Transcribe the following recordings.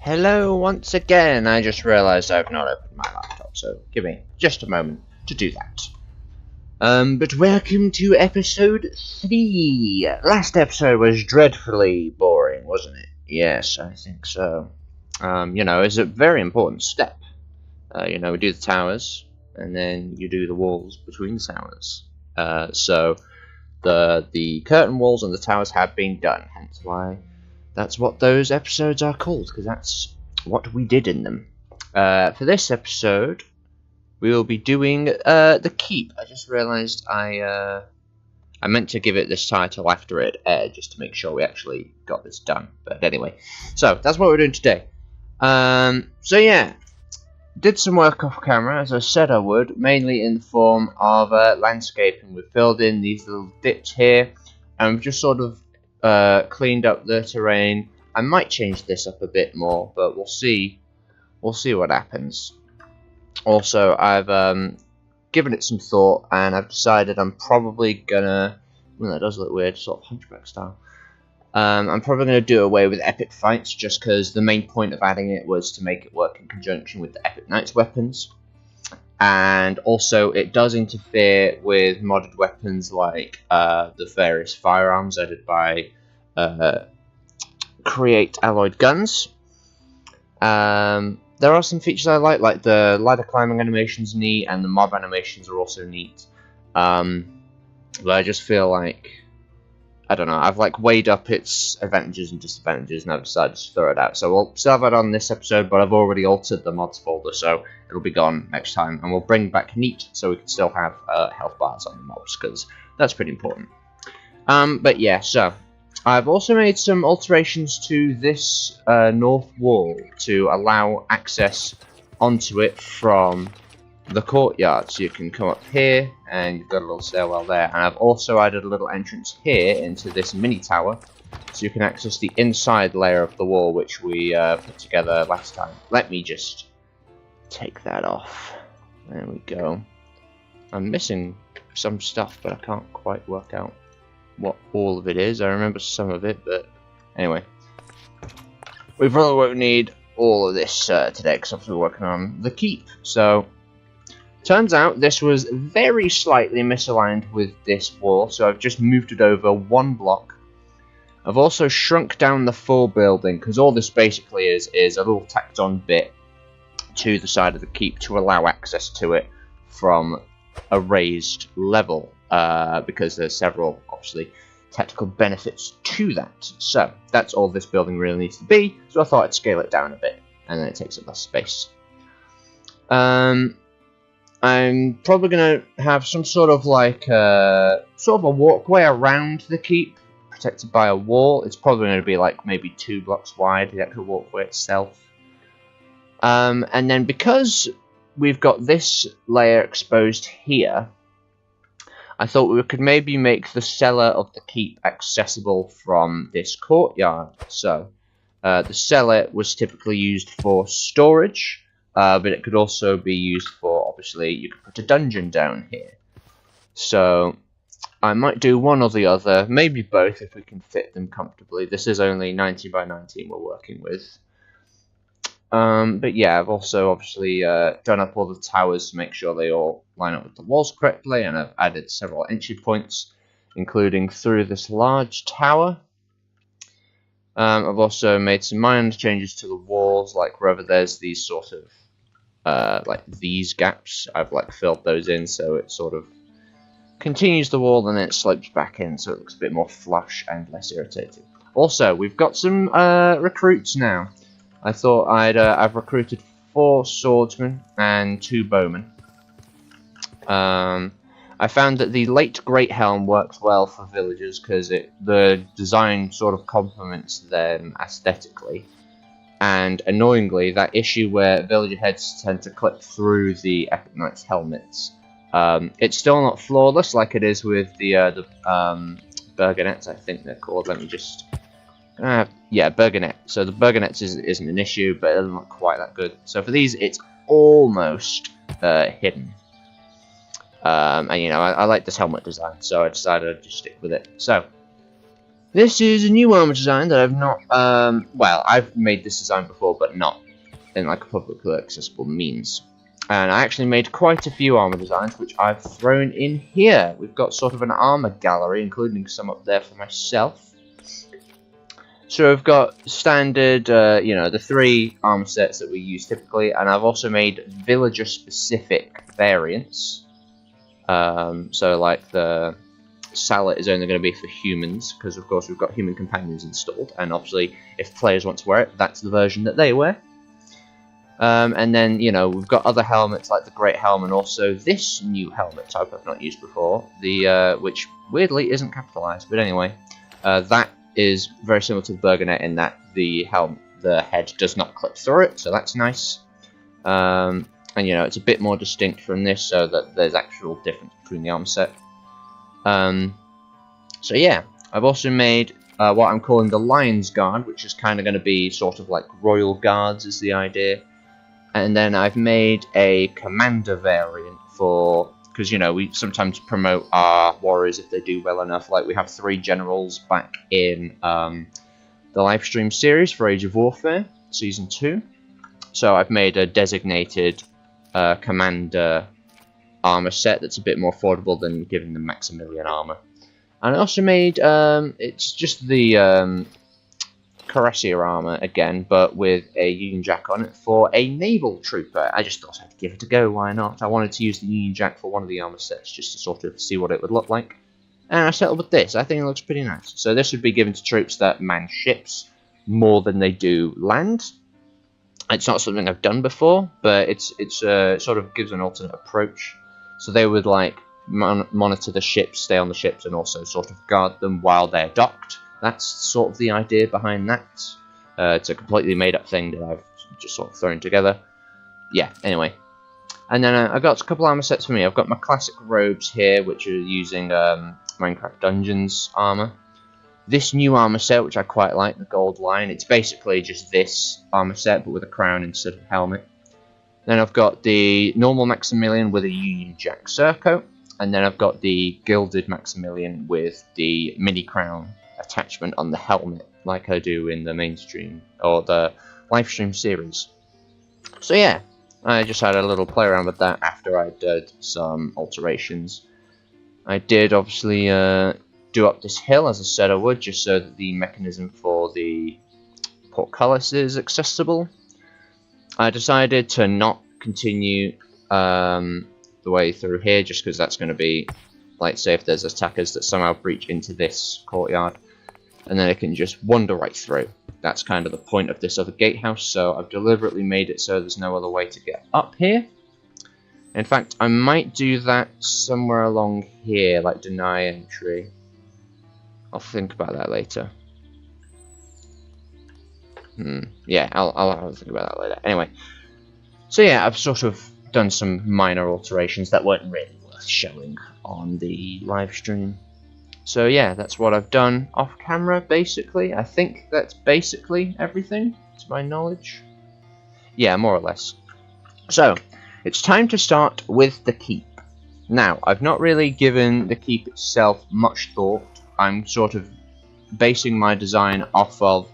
Hello once again. I just realised I've not opened my laptop, so give me just a moment to do that. But welcome to episode 3. Last episode was dreadfully boring, wasn't it? Yes, I think so. It's a very important step. We do the towers, and then you do the walls between the towers. So the curtain walls and the towers have been done, hence why that's what those episodes are called, because that's what we did in them. For this episode, we will be doing the keep. I just realised I meant to give it this title after it aired, just to make sure we actually got this done. But anyway, so that's what we're doing today. Did some work off camera, as I said I would, mainly in the form of landscaping. We've filled in these little dips here, and we've just sort of cleaned up the terrain. I might change this up a bit more, but we'll see. We'll see what happens. Also, I've given it some thought, and I've decided I'm probably gonna. Well, that does look weird, sort of Hunchback style. I'm probably going to do away with epic fights, just because the main point of adding it was to make it work in conjunction with the Epic Knights weapons. And also, it does interfere with modded weapons like the various firearms added by Create Alloyed Guns. There are some features I like the ladder climbing animation's neat, and the mob animations are also neat. But I just feel like, I don't know, I've weighed up its advantages and disadvantages, and I've decided to throw it out. So we'll still have it on this episode, but I've already altered the mods folder, so it'll be gone next time. And we'll bring back Neat, so we can still have health bars on the mobs, because that's pretty important. So I've also made some alterations to this north wall to allow access onto it from the courtyard. So you can come up here, and you've got a little stairwell there, and I've also added a little entrance here into this mini tower, so you can access the inside layer of the wall, which we put together last time. Let me just take that off. There we go. I'm missing some stuff, but I can't quite work out what all of it is. I remember some of it, but anyway. We probably won't need all of this today, because obviously we're working on the keep. So turns out this was very slightly misaligned with this wall, so I've just moved it over one block. I've also shrunk down the full building, because all this basically is a little tacked on bit to the side of the keep to allow access to it from a raised level, because there's several, obviously, technical benefits to that. So that's all this building really needs to be, so I thought I'd scale it down a bit, and then it takes up less space. I'm probably going to have some sort of a walkway around the keep, protected by a wall. It's probably going to be maybe 2 blocks wide, the actual walkway itself. And then because we've got this layer exposed here, I thought we could maybe make the cellar of the keep accessible from this courtyard. So the cellar was typically used for storage, but it could also be used for, obviously, you could put a dungeon down here. So I might do one or the other, maybe both if we can fit them comfortably. This is only 19 by 19 we're working with. But yeah, I've also obviously done up all the towers to make sure they all line up with the walls correctly, and I've added several entry points, including through this large tower. I've also made some minor changes to the walls, like wherever there's these sort of these gaps, I've filled those in, so it sort of continues the wall and then it slopes back in, so it looks a bit more flush and less irritating. Also, we've got some recruits now. I thought I've recruited 4 swordsmen and 2 bowmen. I found that the late Great Helm works well for villagers because the design sort of complements them aesthetically. And annoyingly, that issue where villager heads tend to clip through the Epic Knights helmets, it's still not flawless like it is with the Burgonets, I think they're called. Let me just... yeah, Burgonet. So the Burgonets isn't an issue, but it doesn't look quite that good. So for these, it's almost hidden. And I like this helmet design, so I decided I'd just stick with it. So This is a new armor design that I've not, well, I've made this design before, but not in like a publicly accessible means. And I actually made quite a few armor designs, which I've thrown in here. We've got sort of an armor gallery, including some up there for myself. So I've got standard, you know, the 3 armor sets that we use typically, and I've also made villager-specific variants. So like the Salet is only going to be for humans, because of course we've got human companions installed, and obviously if players want to wear it, that's the version that they wear. And then, you know, we've got other helmets like the Great Helm, and also this new helmet type I've not used before, the which weirdly isn't capitalized, but anyway, that is very similar to the Burgonet in that the head does not clip through it, so that's nice. And you know, it's a bit more distinct from this, so that there's actual difference between the armor set. So yeah, I've also made what I'm calling the Lion's Guard, which is kind of going to be sort of like Royal Guards is the idea. And then I've made a Commander variant for, because you know, we sometimes promote our warriors if they do well enough. Like we have 3 generals back in the livestream series for Age of Warfare Season 2. So I've made a designated Commander armor set that's a bit more affordable than giving them Maximilian armor. And I also made, it's just the Cuirassier armor again, but with a Union Jack on it for a naval trooper. I just thought I'd give it a go, why not? I wanted to use the Union Jack for one of the armor sets just to sort of see what it would look like. And I settled with this. I think it looks pretty nice. So this would be given to troops that man ships more than they do land. It's not something I've done before, but it's sort of gives an alternate approach. So they would like monitor the ships, stay on the ships, and also sort of guard them while they're docked. That's sort of the idea behind that. It's a completely made-up thing that I've just sort of thrown together. Yeah, anyway. And then I've got a couple armor sets for me. I've got my classic robes here, which are using Minecraft Dungeons armor. This new armor set, which I quite like, the Gold Lion, it's basically just this armor set, but with a crown instead of a helmet. Then I've got the normal Maximilian with a Union Jack surcoat. And then I've got the Gilded Maximilian with the mini crown attachment on the helmet, like I do in the mainstream or the livestream series. So yeah, I just had a little play around with that after I did some alterations. I did obviously do up this hill as I said I would, just so that the mechanism for the portcullis is accessible. I decided to not continue the way through here, just because that's going to be, like, say if there's attackers that somehow breach into this courtyard, and then it can just wander right through. That's kind of the point of this other gatehouse, so I've deliberately made it so there's no other way to get up here. In fact, I might do that somewhere along here, like deny entry. I'll think about that later. Yeah, I'll have to think about that later. Anyway, so yeah, I've sort of done some minor alterations that weren't really worth showing on the live stream. So yeah, that's what I've done off camera, basically. I think that's basically everything, to my knowledge. Yeah, more or less. So, it's time to start with the keep. Now, I've not really given the keep itself much thought. I'm sort of basing my design off of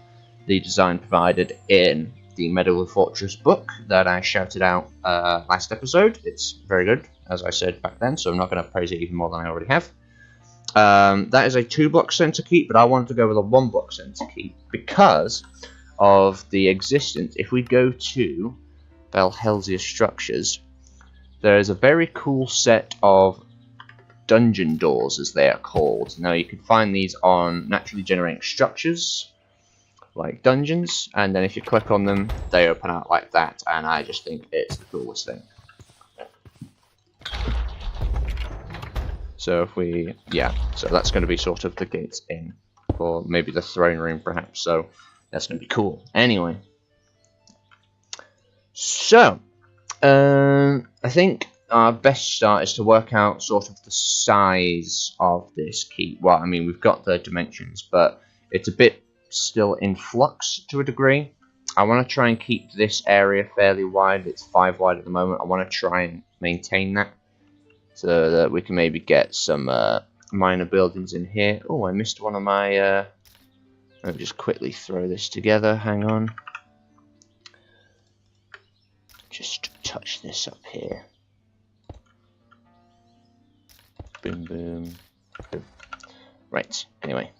the design provided in the Medieval Fortress book that I shouted out last episode. It's very good, as I said back then, so I'm not going to praise it even more than I already have. That is a 2-block center keep, but I wanted to go with a 1-block center keep because of the existence. If we go to Valhelsia Structures, there is a very cool set of dungeon doors, as they are called. Now, you can find these on naturally generating structures, like dungeons, and then if you click on them, they open out like that, and I just think it's the coolest thing. So if we, yeah, so that's going to be sort of the gates in, or maybe the throne room perhaps, so that's going to be cool. Anyway, so, I think our best start is to work out sort of the size of this keep. Well, I mean, we've got the dimensions, but it's a bit still in flux to a degree. I want to try and keep this area fairly wide. It's 5 wide at the moment. I want to try and maintain that so that we can maybe get some minor buildings in here. Oh, I missed one of my Let me just quickly throw this together, hang on. Just touch this up here. Boom, boom, boom. Right, anyway.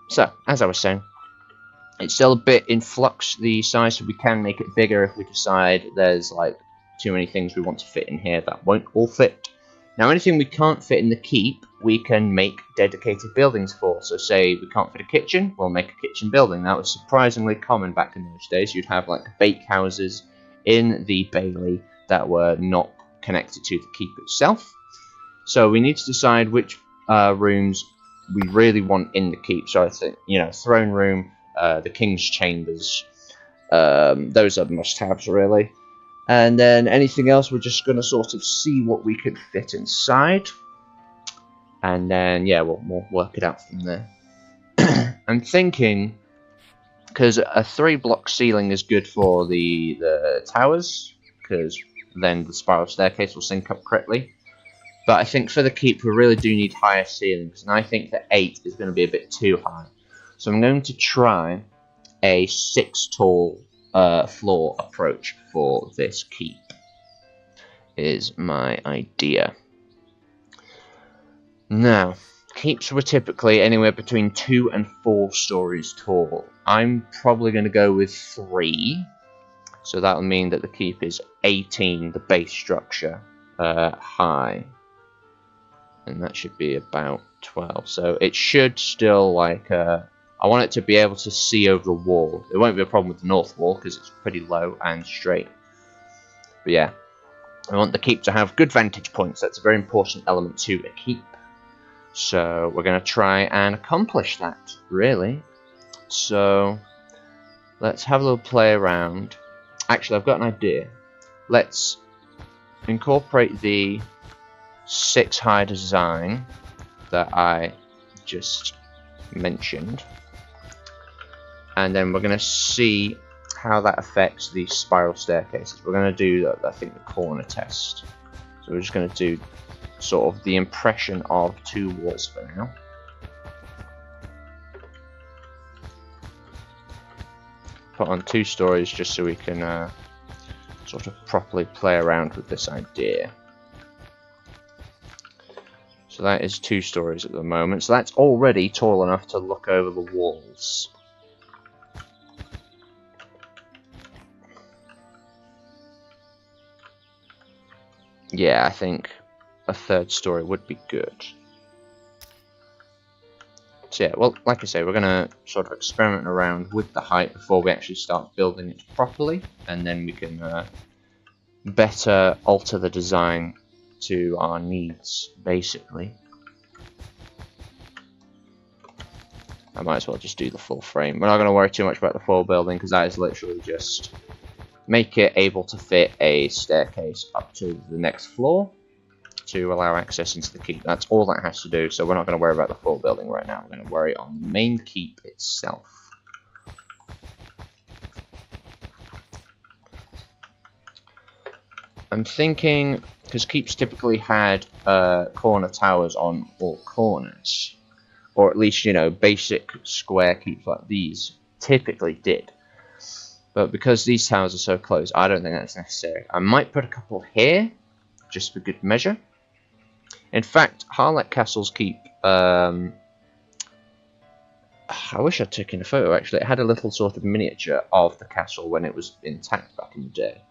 So, as I was saying, it's still a bit in flux, the size, so we can make it bigger if we decide there's like too many things we want to fit in here that won't all fit. Now, anything we can't fit in the keep, we can make dedicated buildings for. So say we can't fit a kitchen, we'll make a kitchen building. That was surprisingly common back in those days. You'd have like bakehouses in the bailey that were not connected to the keep itself. So we need to decide which rooms we really want in the keep. So I think, you know, throne room, the king's chambers, those are must-haves really. And then anything else, we're just going to sort of see what we could fit inside. And then, yeah, we'll work it out from there. I'm thinking, because a 3-block ceiling is good for the towers, because then the spiral staircase will sync up correctly. But I think for the keep, we really do need higher ceilings, and I think that 8 is going to be a bit too high. So I'm going to try a 6-tall floor approach for this keep, is my idea. Now, keeps were typically anywhere between 2 and 4 stories tall. I'm probably going to go with 3, so that'll mean that the keep is 18, the base structure, high. And that should be about 12. So it should still, like, I want it to be able to see over the wall. It won't be a problem with the north wall because it's pretty low and straight. But yeah, I want the keep to have good vantage points. That's a very important element to a keep. So we're going to try and accomplish that, really. So let's have a little play around. Actually, I've got an idea. Let's incorporate the 6 high design that I just mentioned, and then we're going to see how that affects the spiral staircases. We're going to do, I think, the corner test. So we're just going to do sort of the impression of 2 walls for now. Put on 2 stories just so we can sort of properly play around with this idea. So that is 2 stories at the moment. So that's already tall enough to look over the walls. Yeah, I think a 3rd story would be good. So yeah, well, like I say, we're going to sort of experiment around with the height before we actually start building it properly. And then we can better alter the design to our needs, basically. I might as well just do the full frame. We're not going to worry too much about the full building because that is literally just make it able to fit a staircase up to the next floor to allow access into the keep. That's all that has to do, so we're not going to worry about the full building right now. We're going to worry on the main keep itself. I'm thinking, because keeps typically had corner towers on all corners, or at least, you know, basic square keeps like these typically did. But because these towers are so close, I don't think that's necessary. I might put a couple here, just for good measure. In fact, Harlech Castle's keep, I wish I'd taken a photo actually. It had a little sort of miniature of the castle when it was intact back in the day.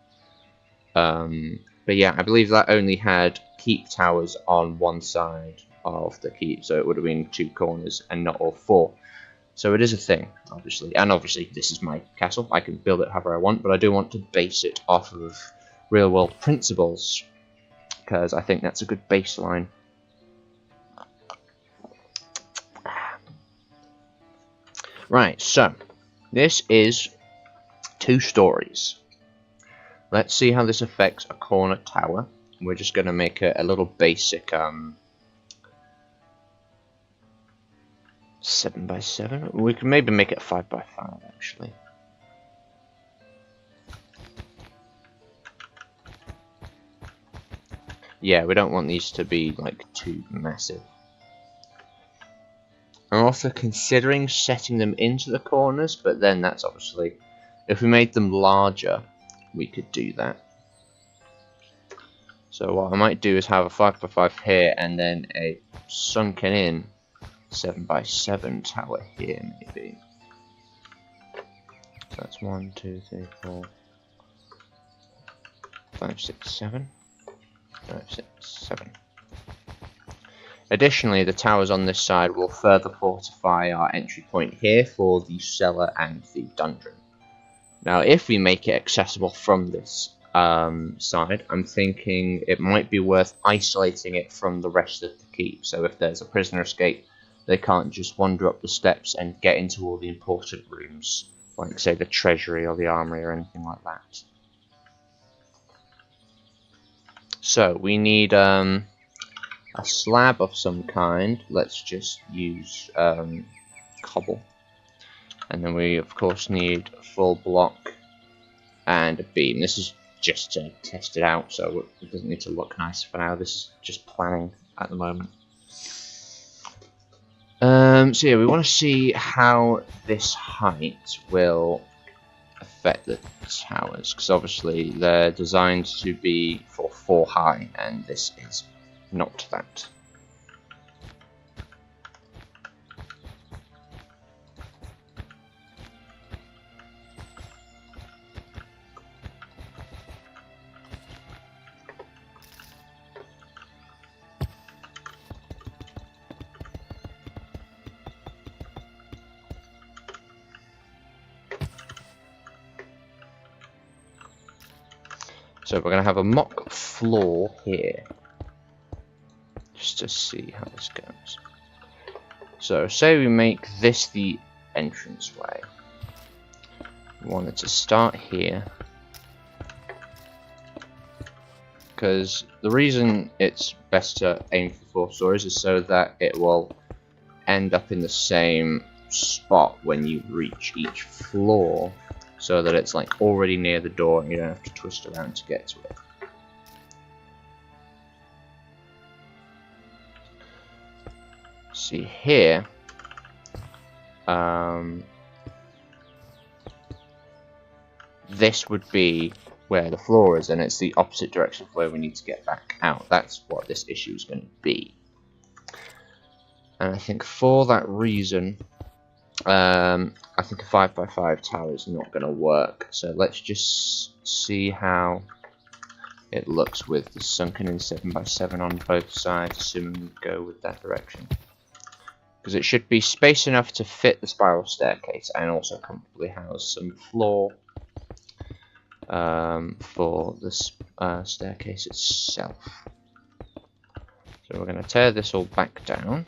But yeah, I believe that only had keep towers on one side of the keep, so it would have been 2 corners and not all 4. So it is a thing, obviously. And obviously, this is my castle. I can build it however I want, but I do want to base it off of real-world principles, because I think that's a good baseline. Right, so this is 2 stories. Let's see how this affects a corner tower. We're just going to make a little basic 7x7. We can maybe make it 5x5 actually. Yeah, we don't want these to be like too massive. And also considering setting them into the corners, but then that's obviously, if we made them larger, we could do that. So what I might do is have a 5x5 here, and then a sunken in 7x7 tower here, maybe. So that's 1, 2, 3, 4, 5, 6, 7. 5, 6, 7. Additionally, the towers on this side will further fortify our entry point here for the cellar and the dungeon. Now, if we make it accessible from this side, I'm thinking it might be worth isolating it from the rest of the keep. So if there's a prisoner escape, they can't just wander up the steps and get into all the important rooms, like say the treasury or the armory or anything like that. So we need a slab of some kind. Let's just use cobble. And then we of course need a full block and a beam. This is just to test it out, so it doesn't need to look nice for now. This is just planning at the moment. So yeah, we want to see how this height will affect the towers, because obviously they're designed to be for 4 high, and this is not that. So we're going to have a mock floor here, just to see how this goes. So say we make this the entranceway. We want it to start here, because the reason it's best to aim for 4 stories is so that it will end up in the same spot when you reach each floor, so that it's like already near the door and you don't have to twist around to get to it. See here, this would be where the floor is, and it's the opposite direction of where we need to get back out. That's what this issue is going to be. And I think for that reason, I think a 5x5 tower is not going to work. So let's just see how it looks with the sunken in 7x7 on both sides, assuming we go with that direction. Because it should be space enough to fit the spiral staircase and also comfortably house some floor for this staircase itself. So we're going to tear this all back down.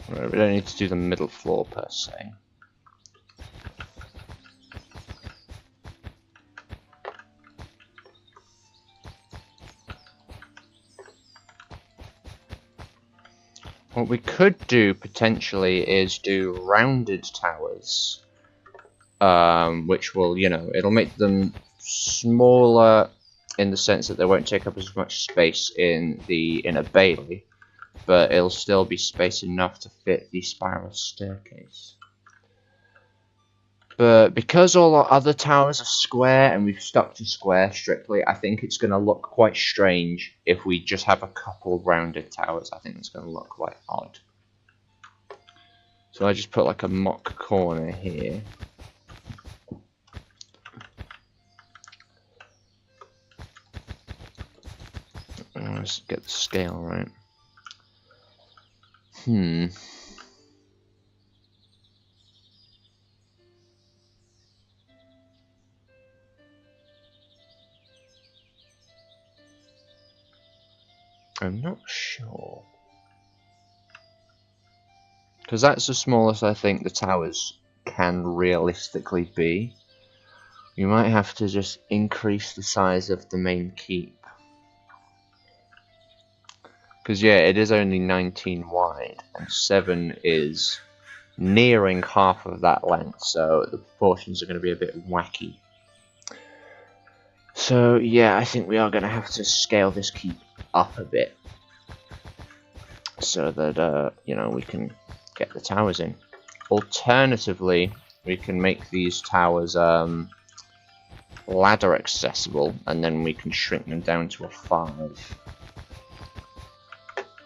Right, we don't need to do the middle floor per se. What we could do potentially is do rounded towers, which will, you know, it'll make them smaller in the sense that they won't take up as much space in the inner bailey, but it'll still be space enough to fit the spiral staircase. But because all our other towers are square and we've stuck to square strictly, I think it's going to look quite strange if we just have a couple rounded towers. I think it's going to look quite odd. So I just put like a mock corner here. Let's get the scale right. I'm not sure. Because that's the smallest I think the towers can realistically be. You might have to just increase the size of the main keep. Because yeah, it is only 19 wide, and 7 is nearing half of that length, so the proportions are going to be a bit wacky. So yeah, I think we are going to have to scale this keep up a bit, so that you know, we can get the towers in. Alternatively, we can make these towers ladder accessible, and then we can shrink them down to a 5.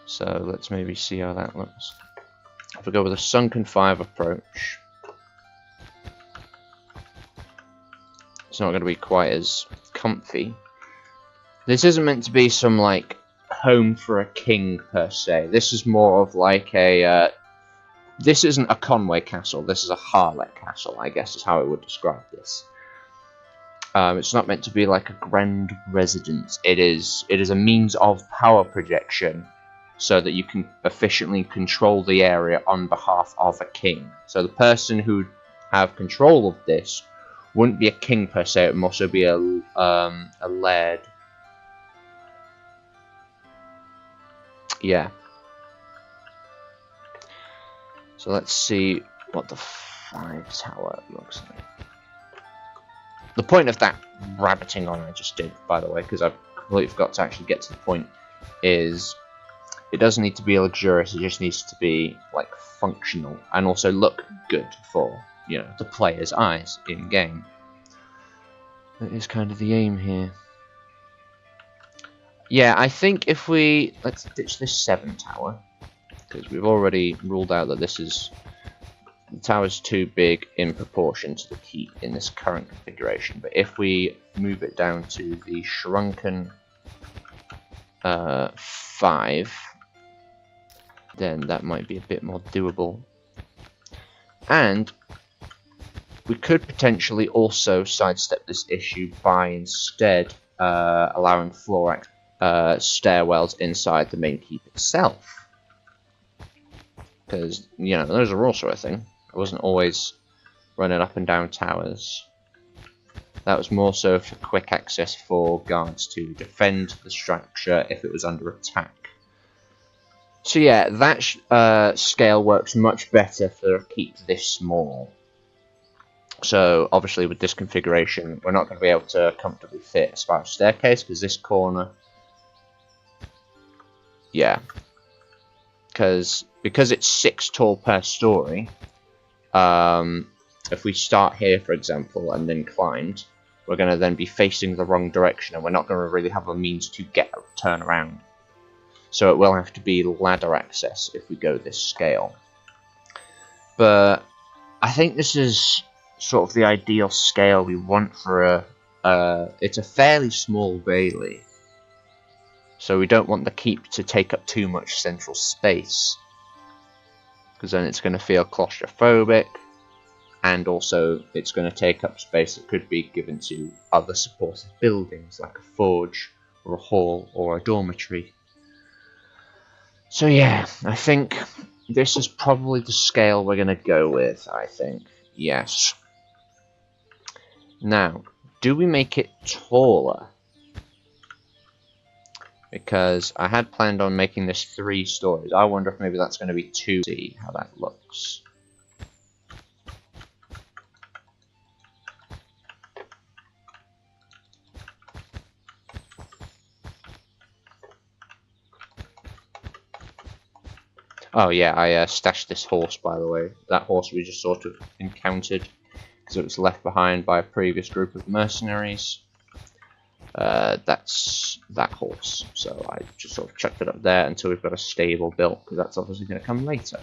So let's maybe see how that looks. If we go with a sunken 5 approach, it's not going to be quite as comfy. This isn't meant to be some like home for a king per se. This is more of like a this isn't a Conway castle, this is a Harlech castle, I guess is how I would describe this. It's not meant to be like a grand residence. It is a means of power projection, so that you can efficiently control the area on behalf of a king. So the person who'd have control of this wouldn't be a king per se, it would also be a laird. Yeah. So let's see what the 5 tower looks like. The point of that rabbiting on I just did, by the way, because I completely forgot to actually get to the point, is it doesn't need to be luxurious, it just needs to be like functional and also look good for, you know, the player's eyes in game. That is kind of the aim here. Yeah, I think if we let's ditch this 7 tower, because we've already ruled out that the tower's too big in proportion to the keep in this current configuration. But if we move it down to the shrunken 5, then that might be a bit more doable. And we could potentially also sidestep this issue by instead allowing floor stairwells inside the main keep itself. Because, you know, those are also a thing. I wasn't always running up and down towers. That was more so for quick access for guards to defend the structure if it was under attack. So yeah, that scale works much better for a keep this small. So obviously with this configuration, we're not going to be able to comfortably fit a spiral staircase, because this corner, yeah, because it's 6 tall per story. If we start here, for example, and then climbed, we're going to then be facing the wrong direction, and we're not going to really have a means to turn around. So it will have to be ladder access if we go this scale. But I think this is sort of the ideal scale we want for it's a fairly small bailey. So we don't want the keep to take up too much central space, because then it's going to feel claustrophobic, and also it's going to take up space that could be given to other supportive buildings like a forge or a hall or a dormitory. So yeah, I think this is probably the scale we're going to go with, I think. Yes. Now, do we make it taller? Because I had planned on making this 3 stories. I wonder if maybe that's going to be 2. See how that looks. Oh yeah, I stashed this horse, by the way. That horse we just sort of encountered, because it was left behind by a previous group of mercenaries. That's that horse, so I just sort of chucked it up there until we've got a stable built, because that's obviously going to come later.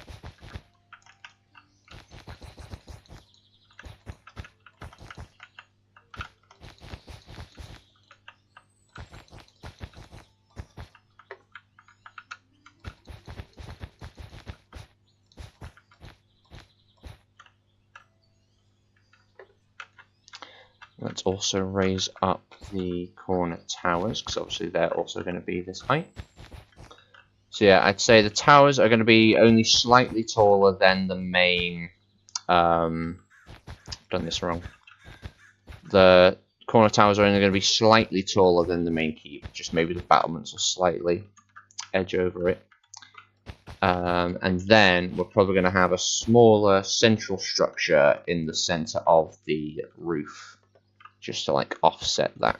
Let's also raise up the corner towers, because obviously they're also going to be this height. So yeah, I'd say the towers are going to be only slightly taller than the main... done this wrong. The corner towers are only going to be slightly taller than the main keep, just maybe the battlements are slightly. edge over it. And then we're probably going to have a smaller central structure in the center of the roof, just to like offset that,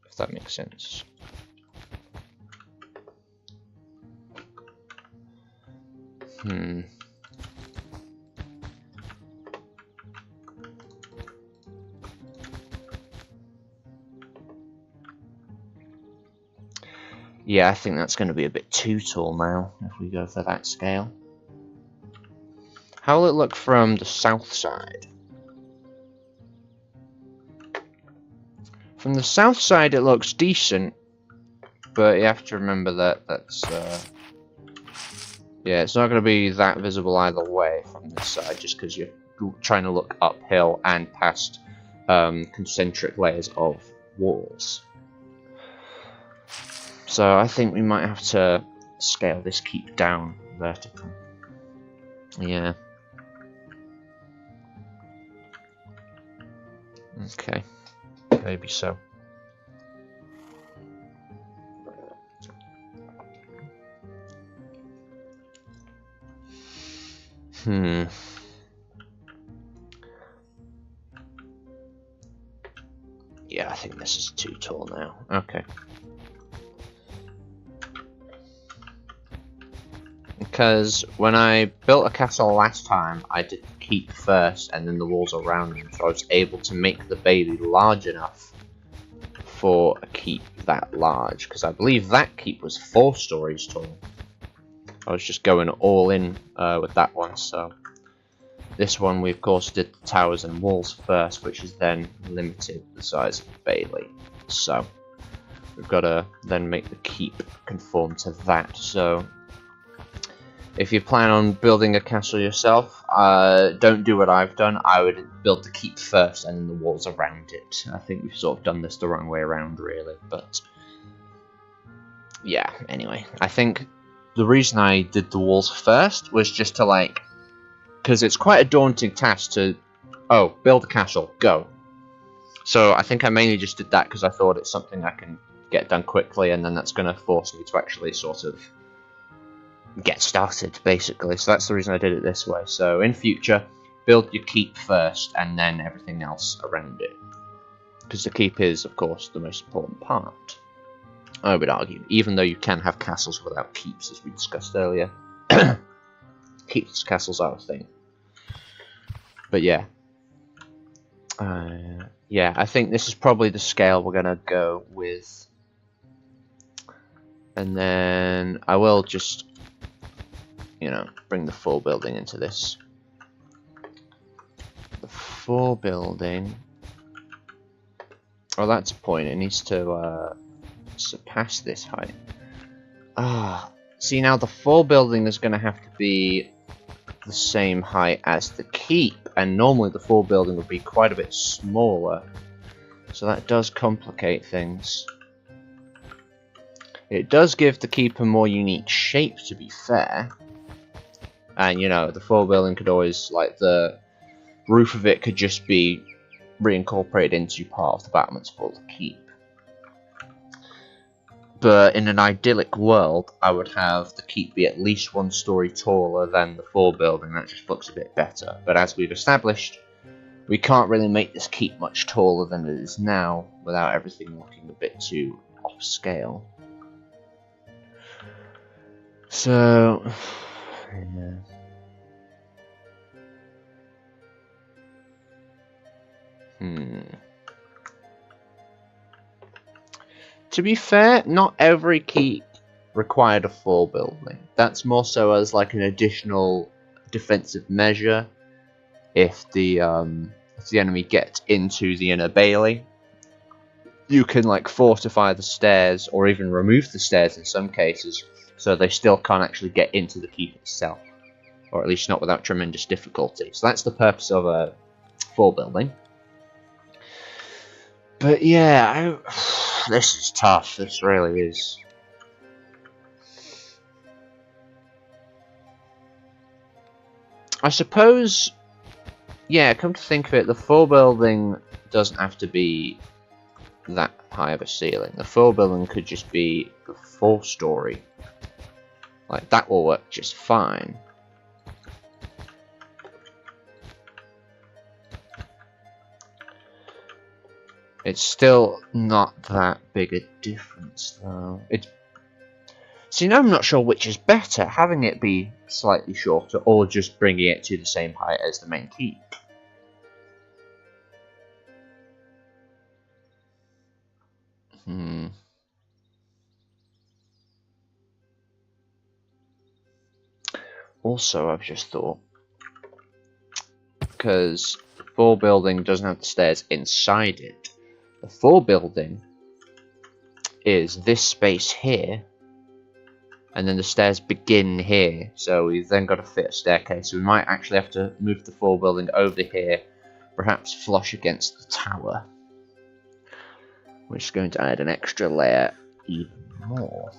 if that makes sense. Yeah, I think that's going to be a bit too tall now, if we go for that scale. How will it look from the south side? From the south side it looks decent, but you have to remember that yeah, it's not going to be that visible either way from this side, just because you're trying to look uphill and past concentric layers of walls. So I think we might have to scale this keep down vertically. Yeah. Okay. Maybe so. Yeah, I think this is too tall now. Okay. Because when I built a castle last time, I did the keep first and then the walls around them, so I was able to make the bailey large enough for a keep that large, because I believe that keep was 4 stories tall. I was just going all in with that one, so this one we of course did the towers and walls first, which is then limited the size of the bailey. So we've got to then make the keep conform to that. So if you plan on building a castle yourself, don't do what I've done. I would build the keep first and then the walls around it. I think we've sort of done this the wrong way around, really. But yeah, anyway, I think the reason I did the walls first was just to like, because it's quite a daunting task to, oh, build a castle, go. So I think I mainly just did that because I thought it's something I can get done quickly, and then that's going to force me to actually sort of get started, basically. So that's the reason I did it this way. So in future, build your keep first and then everything else around it, because the keep is of course the most important part, I would argue, even though you can have castles without keeps, as we discussed earlier. Keeps, castles are a thing. But yeah, yeah, I think this is probably the scale we're gonna go with, and then I will just, you know, bring the full building into this. The full building, oh, that's a point. It needs to surpass this height. See, now the full building is going to have to be the same height as the keep, and normally the full building would be quite a bit smaller, so that does complicate things. It does give the keep a more unique shape, to be fair, and you know, the full building could always, like, the roof of it could just be reincorporated into part of the battlements for the keep. But in an idyllic world, I would have the keep be at least 1 story taller than the full building. That just looks a bit better. But as we've established, we can't really make this keep much taller than it is now without everything looking a bit too off scale. So, yeah. To be fair, not every keep required a full building. That's more so as like an additional defensive measure if the enemy gets into the inner bailey. You can like fortify the stairs or even remove the stairs in some cases, so they still can't actually get into the keep itself, or at least not without tremendous difficulty. So that's the purpose of a full building. But yeah, this is tough. This really is. I suppose, yeah, come to think of it, the full building doesn't have to be that high of a ceiling. The full building could just be the 4 story Like, that will work just fine. It's still not that big a difference, though. See, now I'm not sure which is better, having it be slightly shorter or just bringing it to the same height as the main keep. Also, I've just thought, because the 4 building doesn't have the stairs inside it, the 4 building is this space here, and then the stairs begin here, so we've then got to fit a staircase, so we might actually have to move the 4 building over here, perhaps flush against the tower, which is going to add an extra layer even more.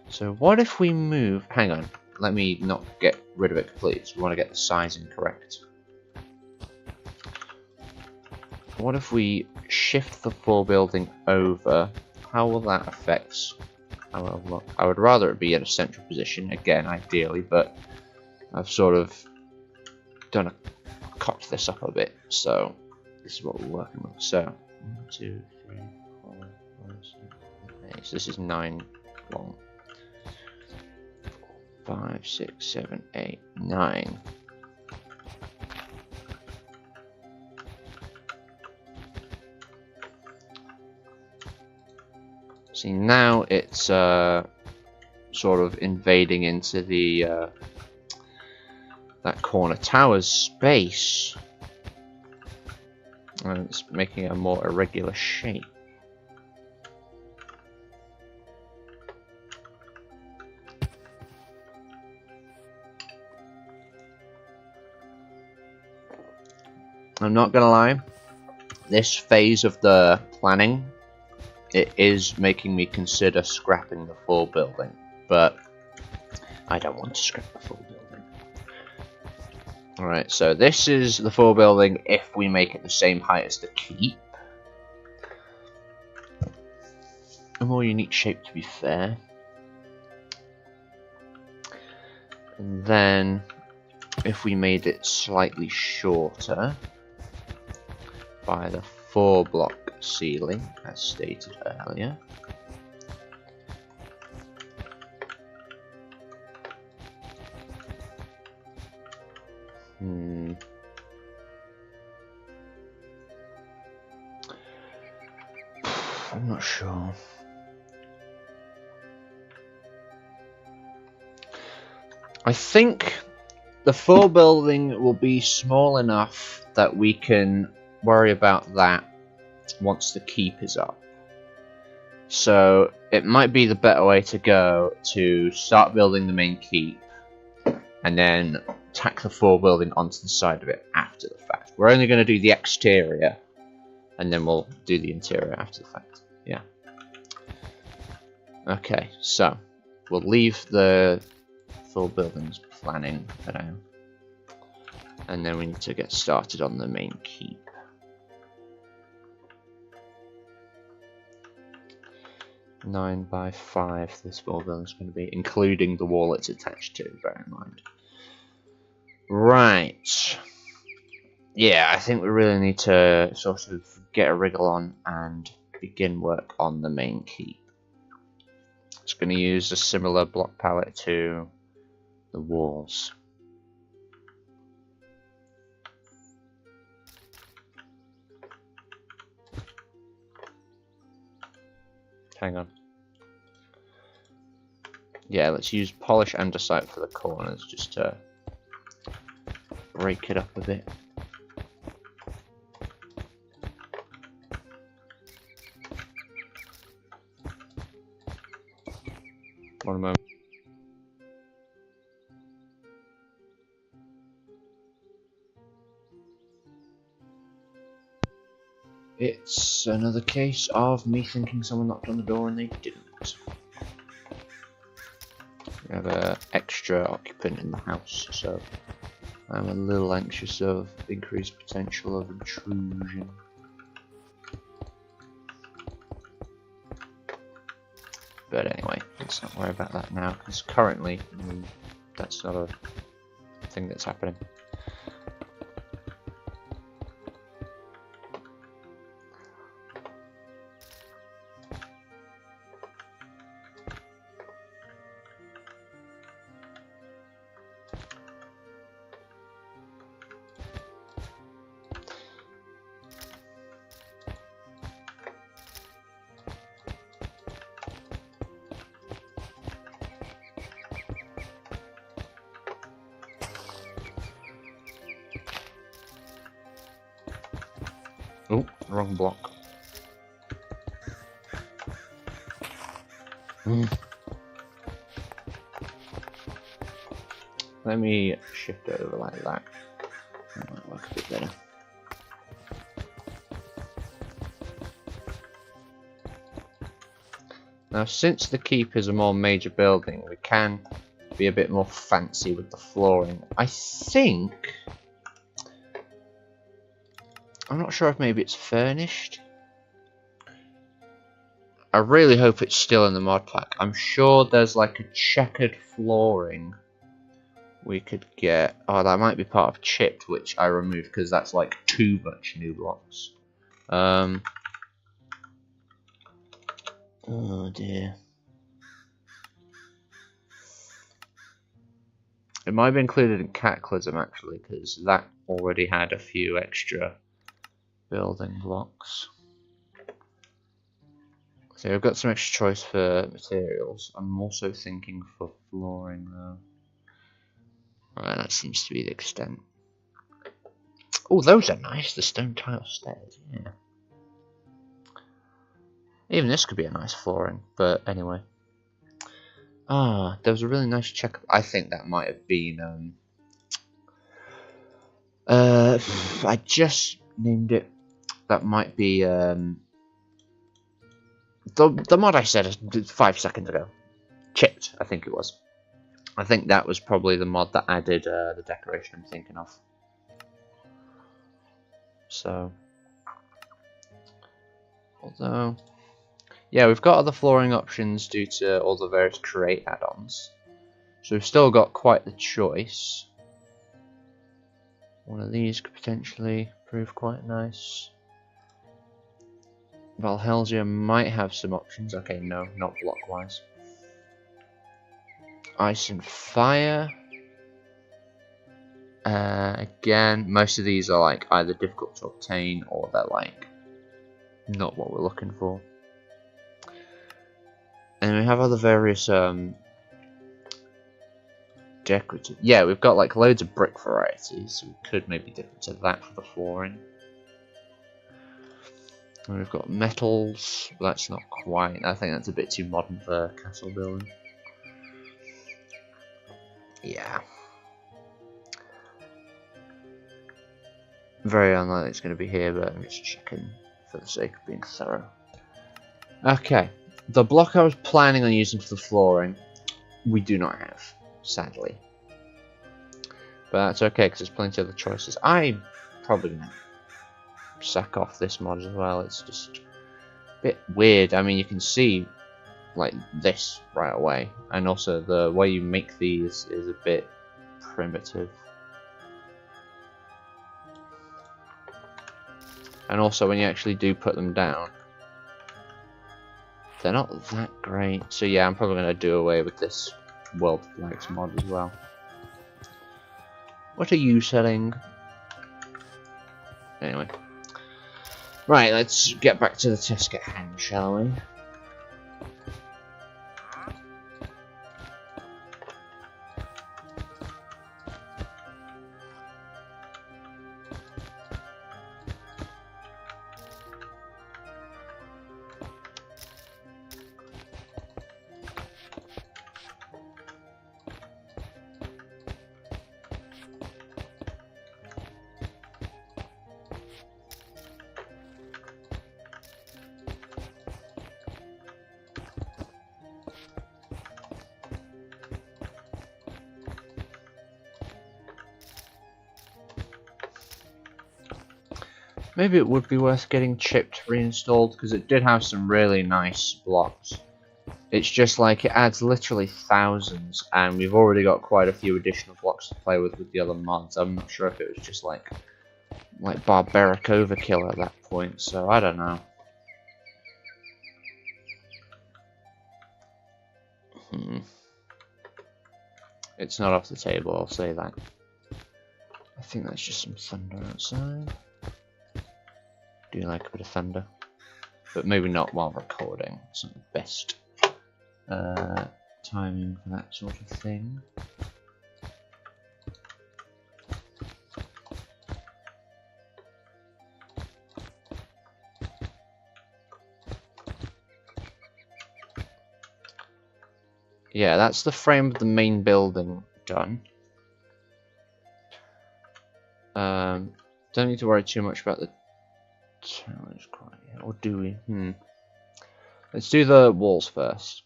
So what if we move... Hang on, let me not get rid of it completely, so we want to get the sizing correct. What if we shift the 4 building over? How will that affect our look? I would rather it be in a central position, again, ideally, but I've sort of cocked this up a bit, so this is what we're working with. So, 1, 2, 3, 4, 5, 6, 7, 8. So this is 9 long. 5, 6, 7, 8, 9. See, now it's sort of invading into the that corner tower's space, and it's making a more irregular shape. I'm not gonna lie, this phase of the planning, it is making me consider scrapping the 4 building, but I don't want to scrap the 4 building. Alright, so this is the 4 building if we make it the same height as the keep. A more unique shape, to be fair. And then if we made it slightly shorter by the 4 block ceiling, as stated earlier. I'm not sure. I think the 4 building will be small enough that we can worry about that once the keep is up. So it might be the better way to go to start building the main keep and then tack the 4 building onto the side of it after the fact. We're only going to do the exterior and then we'll do the interior after the fact. Yeah. Okay, so we'll leave the 4 buildings planning for now, and then we need to get started on the main keep. Nine by 5 this 4 building is going to be, including the wall it's attached to, bear in mind. Right. Yeah, I think we really need to sort of get a wriggle on and begin work on the main keep. It's going to use a similar block palette to the walls. Hang on. Yeah, let's use polish andesite for the corners just to break it up a bit. One moment. It's another case of me thinking someone knocked on the door and they didn't. We have an extra occupant in the house, so I'm a little anxious of increased potential of intrusion. But anyway, let's not worry about that now, because currently that's not a thing that's happening. Oh, wrong block. Let me shift it over like that. That might work a bit better. Now, since the keep is a more major building, we can be a bit more fancy with the flooring. I think... I'm not sure if maybe it's furnished. I really hope it's still in the mod pack. I'm sure there's like a checkered flooring we could get. Oh, that might be part of chipped, which I removed because that's like too much new blocks. Oh dear. It might be included in Cataclysm actually, because that already had a few extra building blocks. So I've got some extra choice for materials. I'm also thinking for flooring though. Alright, that seems to be the extent. Oh, those are nice, the stone tile stairs, yeah. Even this could be a nice flooring, but anyway. Ah, there was a really nice check. I think that might have been I just named it. That might be the mod I said 5 seconds ago. Chipped, I think it was. I think that was probably the mod that added the decoration I'm thinking of. So, although, yeah, we've got other flooring options due to all the various create add-ons. So we've still got quite the choice. One of these could potentially prove quite nice. Valhelsia might have some options. Okay, no, not block-wise. Ice and Fire. Again, most of these are like either difficult to obtain or they're like not what we're looking for. And we have other various decorative. Yeah, we've got like loads of brick varieties, so we could maybe dip into that for the flooring. And we've got metals. That's not quite. I think that's a bit too modern for castle building. Yeah. Very unlikely it's going to be here, but I'm just checking for the sake of being thorough. Okay. The block I was planning on using for the flooring, we do not have, sadly. But that's okay, because there's plenty of other choices. I'm probably going to sack off this mod as well. It's just a bit weird. I mean, you can see like this right away, and also the way you make these is a bit primitive. And also when you actually do put them down, they're not that great. So yeah, I'm probably going to do away with this World Flags mod as well. What are you selling? Anyway. Right, let's get back to the task at hand, shall we? Maybe it would be worth getting chipped reinstalled, because it did have some really nice blocks. It's just like it adds literally thousands, and we've already got quite a few additional blocks to play with the other mods. I'm not sure if it was just like barbaric overkill at that point, so I don't know. It's not off the table, I'll say that. I think that's just some thunder outside. Do like a bit of thunder, but maybe not while recording. It's not the best timing for that sort of thing. Yeah, that's the frame of the main building done. Don't need to worry too much about the towers quite yet, or do we? Let's do the walls first.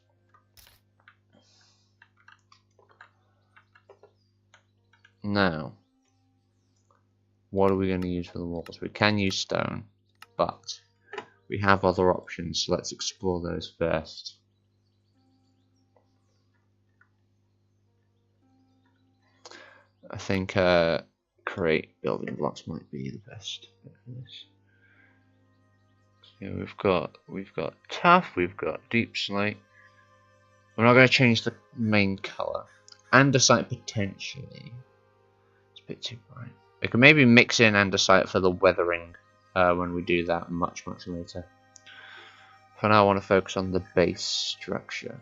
Now, what are we going to use for the walls? We can use stone, but we have other options, so let's explore those first. I think create building blocks might be the best for this. So we've got tough, we've got deep slate. We're not going to change the main color. Andesite potentially. It's a bit too bright. We can maybe mix in andesite for the weathering when we do that much later. For now, I want to focus on the base structure.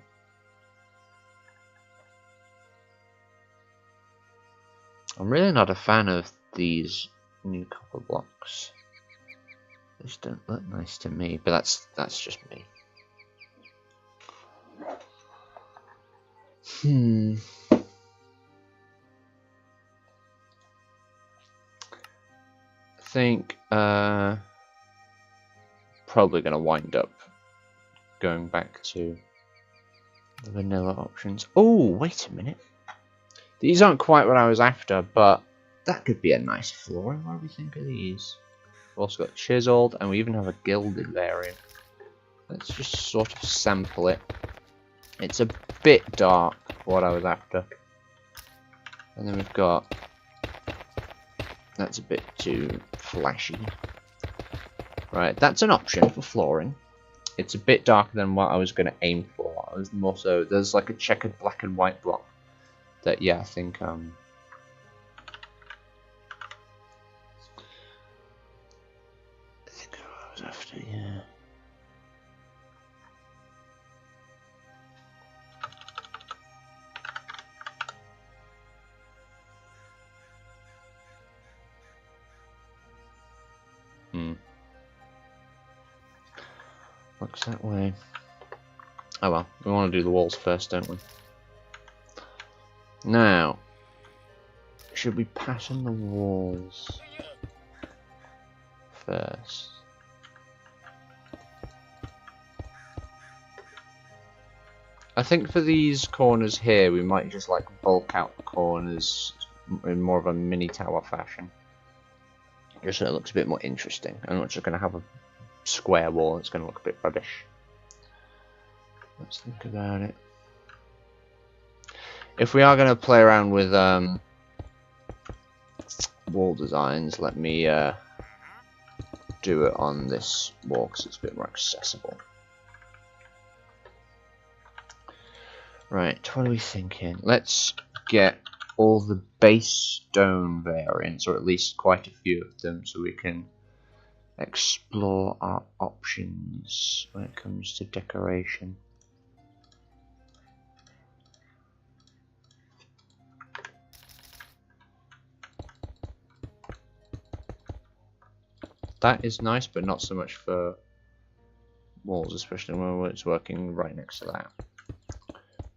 I'm really not a fan of these new copper blocks. They just don't look nice to me, but that's just me. I think probably gonna wind up going back to the vanilla options. Oh, wait a minute. These aren't quite what I was after, but that could be a nice flooring. What do we think of these? We've also got chiseled, and we even have a gilded variant. Let's just sort of sample it. It's a bit dark for what I was after. And then we've got... That's a bit too flashy. Right, that's an option for flooring. It's a bit darker than what I was going to aim for. I was more so... There's like a checkered black and white block. That, yeah, I think I was after, yeah. Looks that way. Oh well, we want to do the walls first, don't we? Now, should we pattern the walls first? I think for these corners here, we might just like bulk out the corners in more of a mini tower fashion. Just so it looks a bit more interesting. I'm not just going to have a square wall, it's going to look a bit rubbish. Let's think about it. If we are going to play around with wall designs, let me do it on this wall because it's a bit more accessible. Right, what are we thinking? Let's get all the base stone variants, or at least quite a few of them, so we can explore our options when it comes to decoration. That is nice, but not so much for walls, especially when it's working right next to that.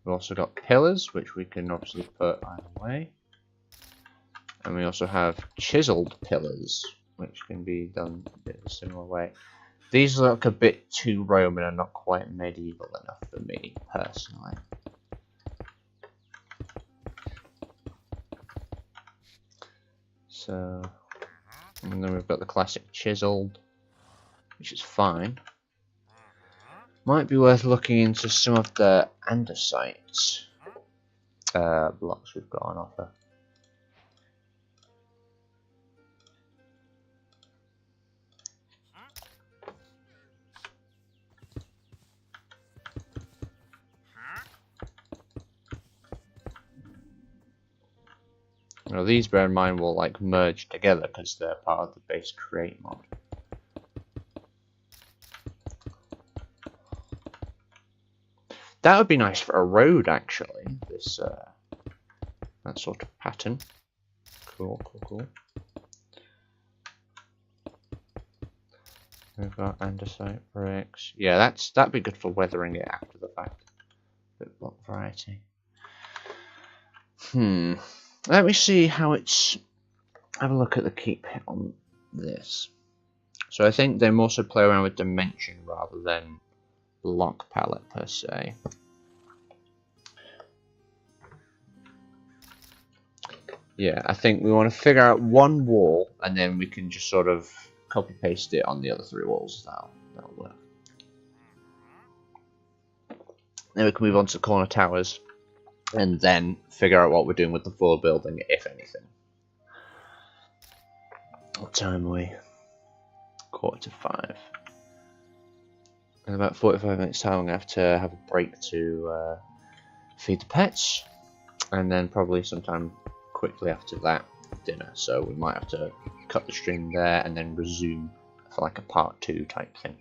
We've also got pillars, which we can obviously put either way. And we also have chiseled pillars, which can be done a bit of a similar way. These look a bit too Roman and not quite medieval enough for me, personally. So, and then we've got the classic chiseled, which is fine. Might be worth looking into some of the andesite blocks we've got on offer. Now these, bear in mind, will like merge together because they're part of the base create mod. That would be nice for a road, actually. This that sort of pattern. Cool, cool, cool. We've got andesite bricks. Yeah, that'd be good for weathering it after the fact. Bit block variety. Let me see how it's. Have a look at the keep hit on this. So I think they more so play around with dimension rather than block palette per se. Yeah, I think we want to figure out one wall and then we can just sort of copy paste it on the other 3 walls. That'll work. Then we can move on to corner towers and then figure out what we're doing with the floor building, if anything. What time are we? 4:45. In about 45 minutes time, I'm going to have a break to feed the pets, and then probably sometime quickly after that, dinner. So we might have to cut the stream there and then resume for like a part 2 type thing.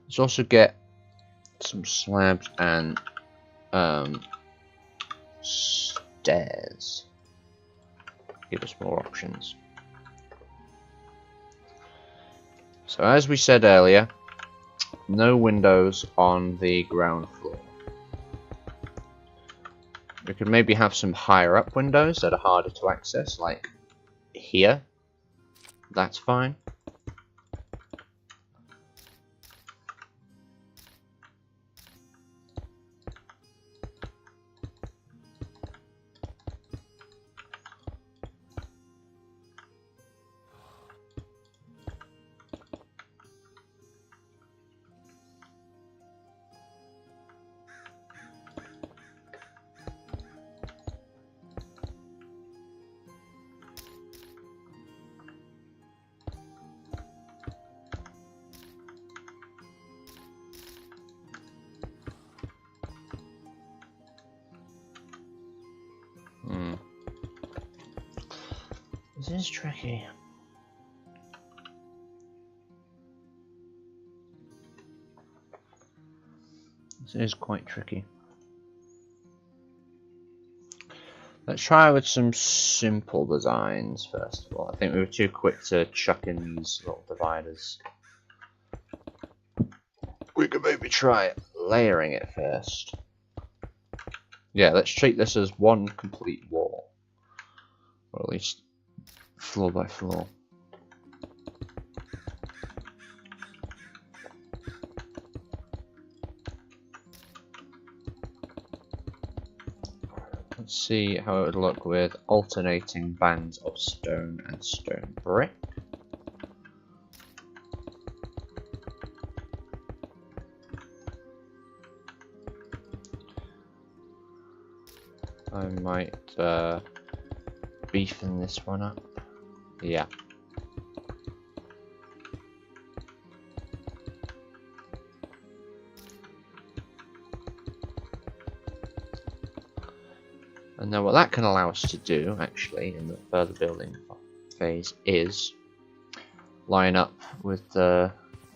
Let's also get some slabs and stairs. Give us more options. So as we said earlier, no windows on the ground floor. We could maybe have some higher up windows that are harder to access, like here. That's fine. This is tricky. This is quite tricky. Let's try with some simple designs first of all. I think we were too quick to chuck in these little dividers. We could maybe try layering it first. Yeah, let's treat this as one complete wall. Or at least floor by floor. Let's see how it would look with alternating bands of stone and stone brick. I might beefing this one up. Yeah. And then what that can allow us to do, actually, in the further building phase, is line up with the...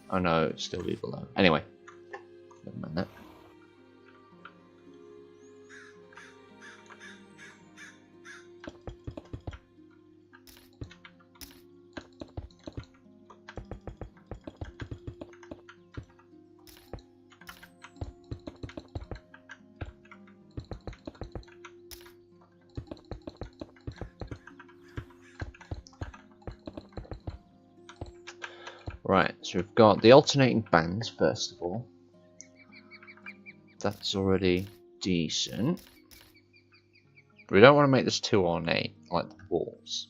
Oh no, it'd still be below. Anyway, never mind that. Right, so we've got the alternating bands first of all. That's already decent. But we don't want to make this too ornate, like the walls.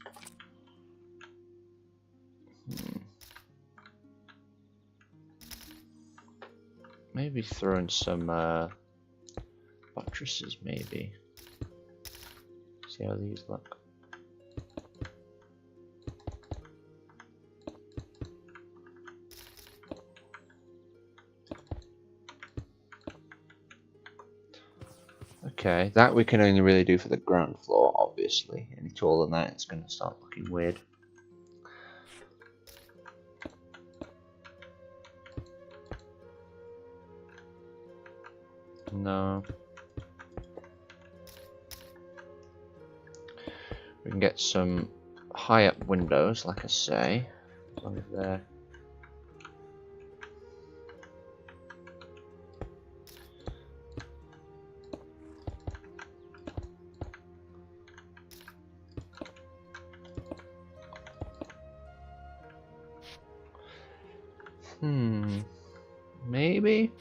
Maybe throw in some buttresses, maybe. See how these look. Okay, that we can only really do for the ground floor, obviously. Any taller than that, it's going to start looking weird. No. We can get some high up windows, like I say, as long as they're maybe.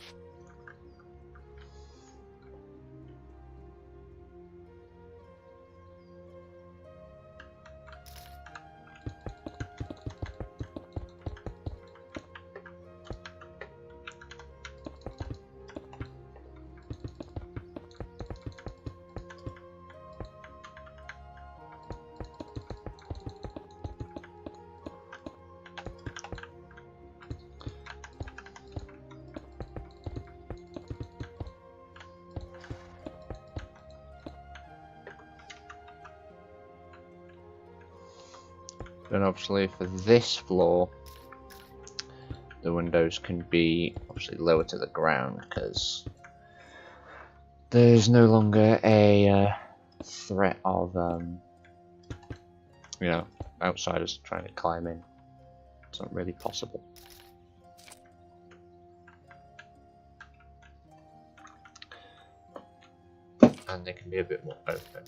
Then obviously for this floor, the windows can be obviously lower to the ground because there's no longer a threat of you know, outsiders trying to climb in. It's not really possible. And they can be a bit more open,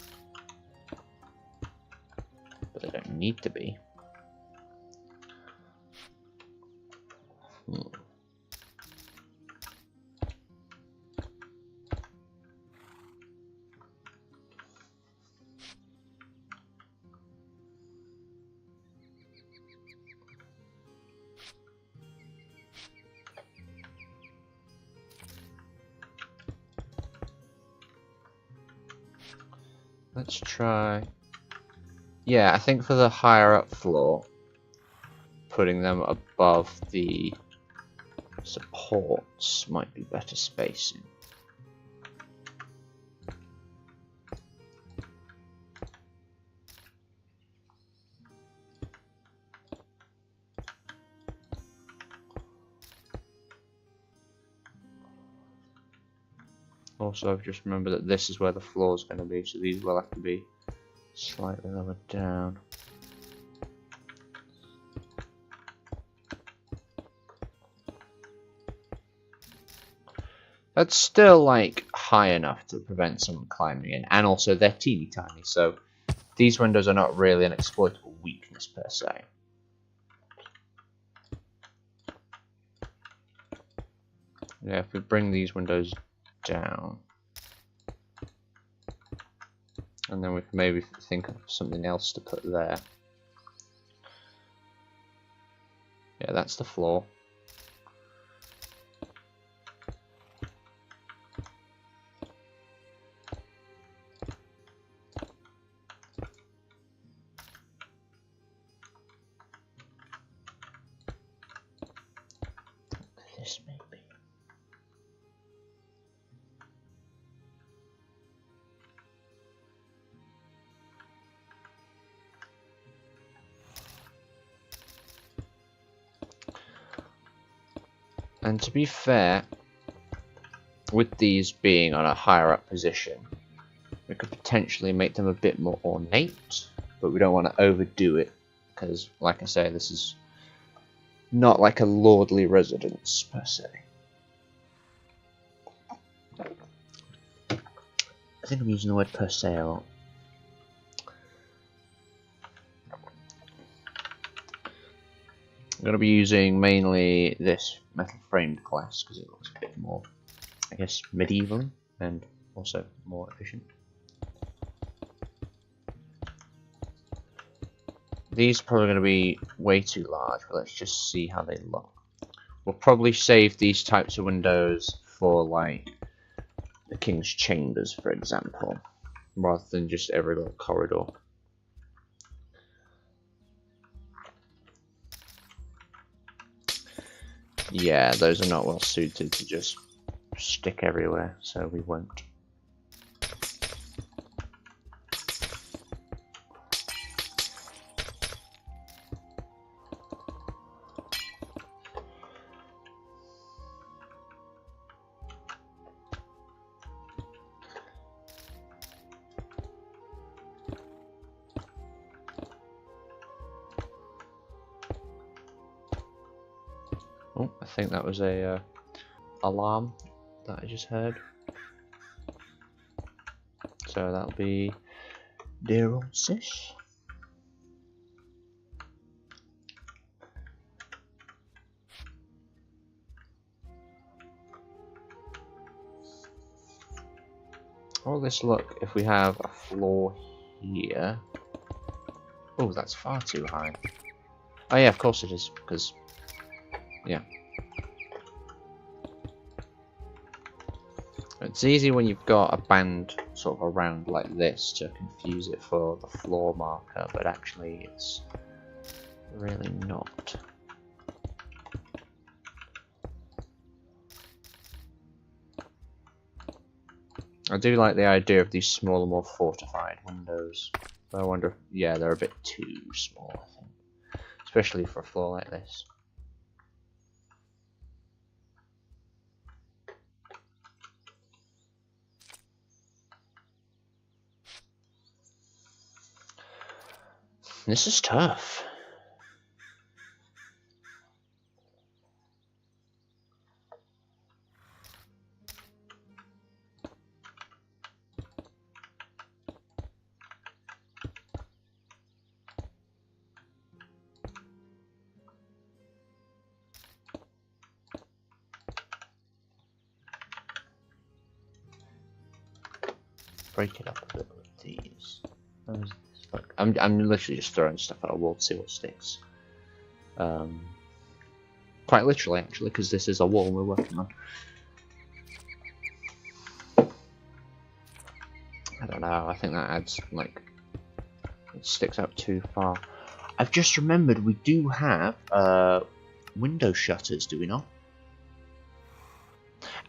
but they don't need to be. Let's try. Yeah, I think for the higher up floor, putting them above the supports might be better spacing. Also, I've just remembered that this is where the floor is going to be, so these will have to be slightly lower down. That's still like high enough to prevent someone climbing in, and also they're teeny tiny, so these windows are not really an exploitable weakness per se. Yeah, if we bring these windows down, and then we can maybe think of something else to put there. Yeah, that's the floor. This maybe. And to be fair, with these being on a higher up position, we could potentially make them a bit more ornate, but we don't want to overdo it, because, like I say, this is not like a lordly residence, per se. I think I'm using the word per se a lot. I'm going to be using mainly this metal framed glass because it looks a bit more, I guess, medieval and also more efficient. These are probably going to be way too large, but let's just see how they look. We'll probably save these types of windows for like the King's Chambers, for example, rather than just every little corridor. Yeah, those are not well suited to just stick everywhere, so we won't. Oh, I think that was a alarm that I just heard. So that'll be dear old sis. How will this look if we have a floor here? Oh, that's far too high. Oh yeah, of course it is, because yeah. It's easy when you've got a band sort of around like this to confuse it for the floor marker, but actually it's really not. I do like the idea of these smaller, more fortified windows. But I wonder if, yeah, they're a bit too small, I think. Especially for a floor like this. This is tough. Break it up a bit with these. I'm literally just throwing stuff at a wall to see what sticks. Quite literally, actually, because this is a wall we're working on. I don't know. I think that adds like it sticks out too far. I've just remembered we do have window shutters, do we not?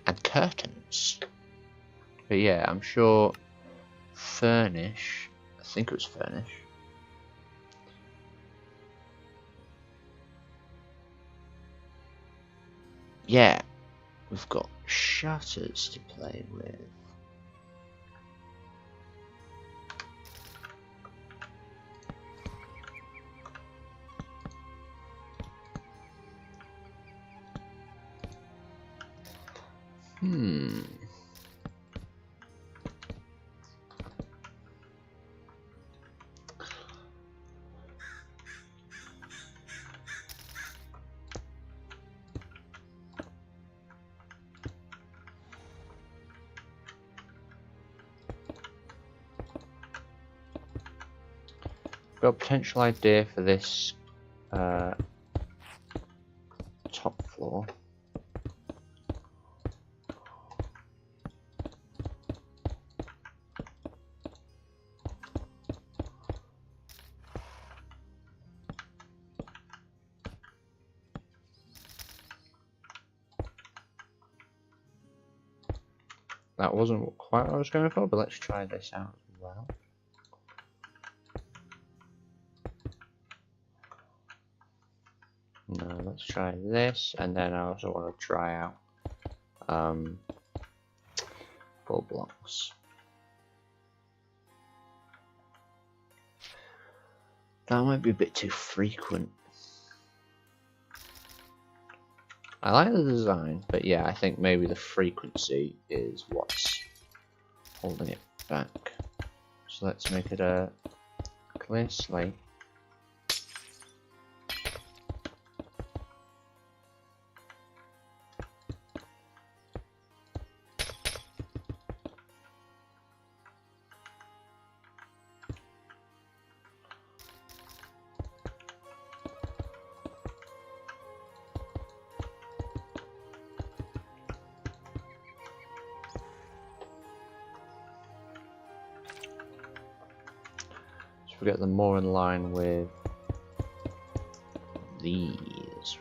And curtains. But yeah, I'm sure Furnish. I think it was Furnish. Yeah, we've got shutters to play with. Got a potential idea for this top floor. That wasn't quite what I was going for, but let's try this out as well. No, let's try this, and then I also want to try out 4 blocks. That might be a bit too frequent. I like the design, but yeah, I think maybe the frequency is what's holding it back. So let's make it a clear slate. we get them more in line with these.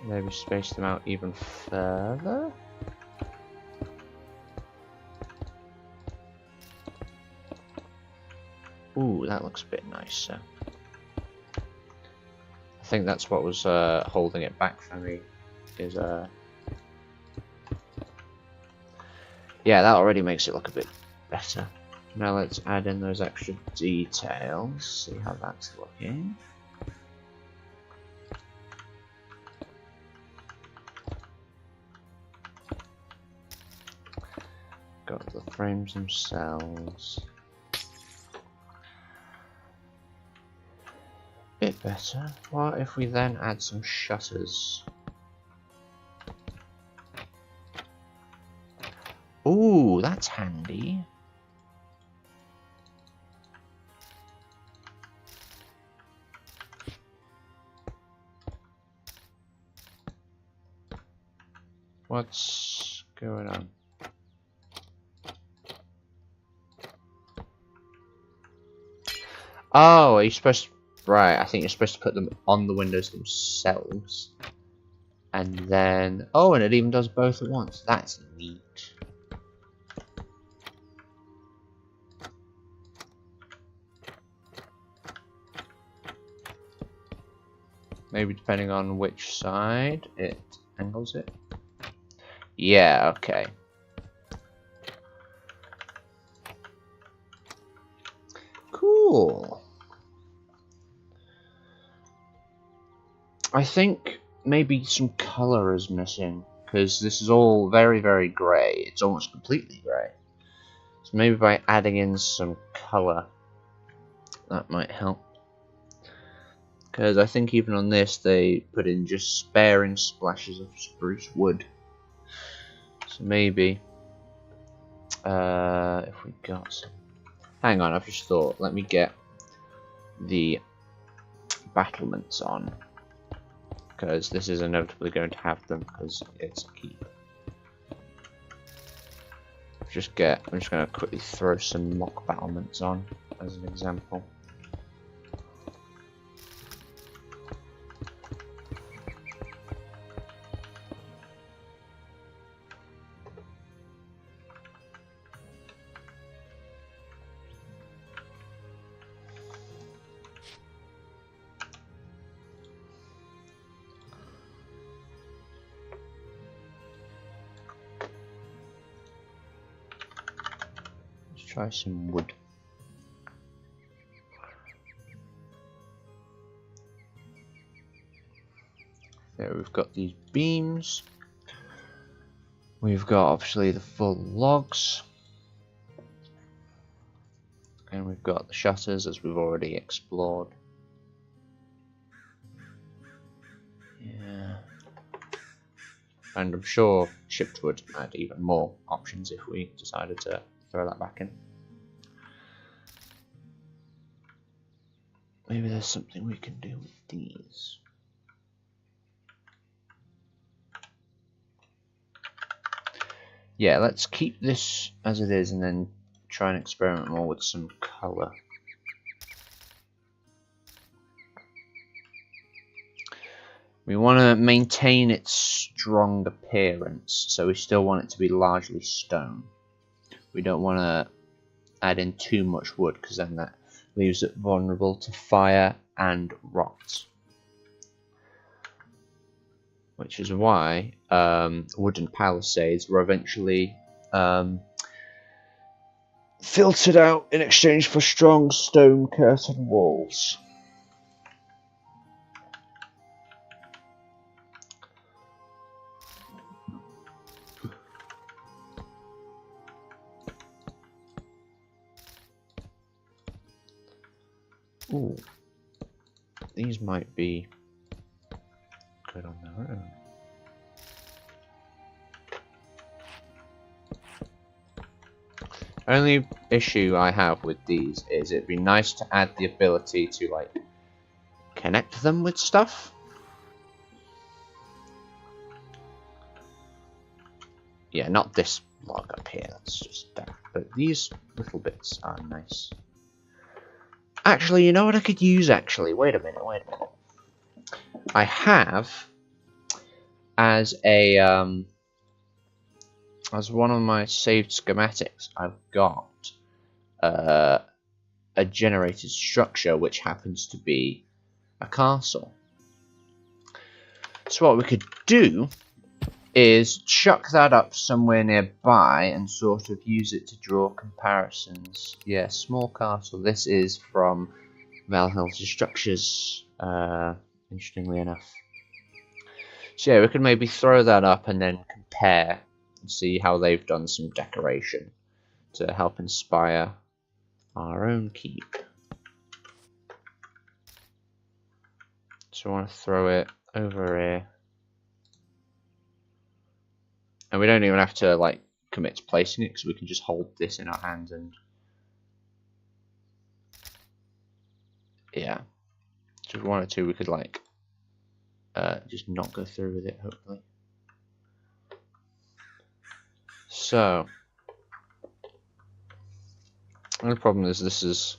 Maybe space them out even further. Ooh, that looks a bit nicer. I think that's what was holding it back for me. Is yeah, that already makes it look a bit better. Now let's add in those extra details. See how that's looking. Got the frames themselves. Bit better. What if we then add some shutters? Ooh, that's handy. What's going on? Oh, are you supposed to... Right, I think you're supposed to put them on the windows themselves. And then... Oh, and it even does both at once. That's neat. Maybe depending on which side it angles it. Yeah, okay. Cool. I think maybe some colour is missing, because this is all very, very grey. It's almost completely grey. So maybe by adding in some colour, that might help. Because I think even on this, they put in just sparing splashes of spruce wood. So maybe, if we got some... Hang on, I've just thought, let me get the battlements on. Because this is inevitably going to have them, because it's a keep. I'm just going to quickly throw some mock battlements on, as an example. Try some wood. There we've got these beams. We've got obviously the full logs. And we've got the shutters as we've already explored. Yeah. And I'm sure chipped wood had even more options if we decided to throw that back in. Maybe there's something we can do with these. Yeah, let's keep this as it is and then try and experiment more with some colour. We want to maintain its strong appearance, so we still want it to be largely stone. We don't want to add in too much wood, because then that leaves it vulnerable to fire and rot. Which is why wooden palisades were eventually filtered out in exchange for strong stone curtain walls. Ooh, these might be good on their own. Only issue I have with these is it'd be nice to add the ability to, like, connect them with stuff. Yeah, not this log up here, that's just that. But these little bits are nice. Actually, you know what I could use, actually? Wait a minute. I have, as one of my saved schematics, I've got a generated structure which happens to be a castle. So what we could do is chuck that up somewhere nearby and sort of use it to draw comparisons. Yeah, small castle. This is from Valhalla Structures, interestingly enough. So yeah, we could maybe throw that up and then compare and see how they've done some decoration to help inspire our own keep. So I want to throw it over here. And we don't even have to, like, commit to placing it, because we can just hold this in our hand and... yeah. Just one or two we could, like, just not go through with it, hopefully. So... the only problem is this is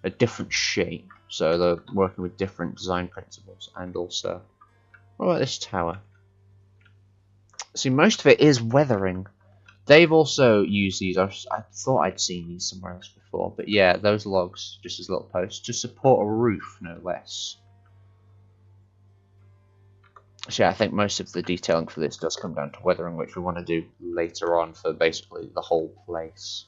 a different shape, so they're working with different design principles, and also... what about this tower? See, most of it is weathering. They've also used these. I thought I'd seen these somewhere else before, but yeah, those logs, just as little posts, to support a roof, no less. So yeah, I think most of the detailing for this does come down to weathering, which we want to do later on for basically the whole place.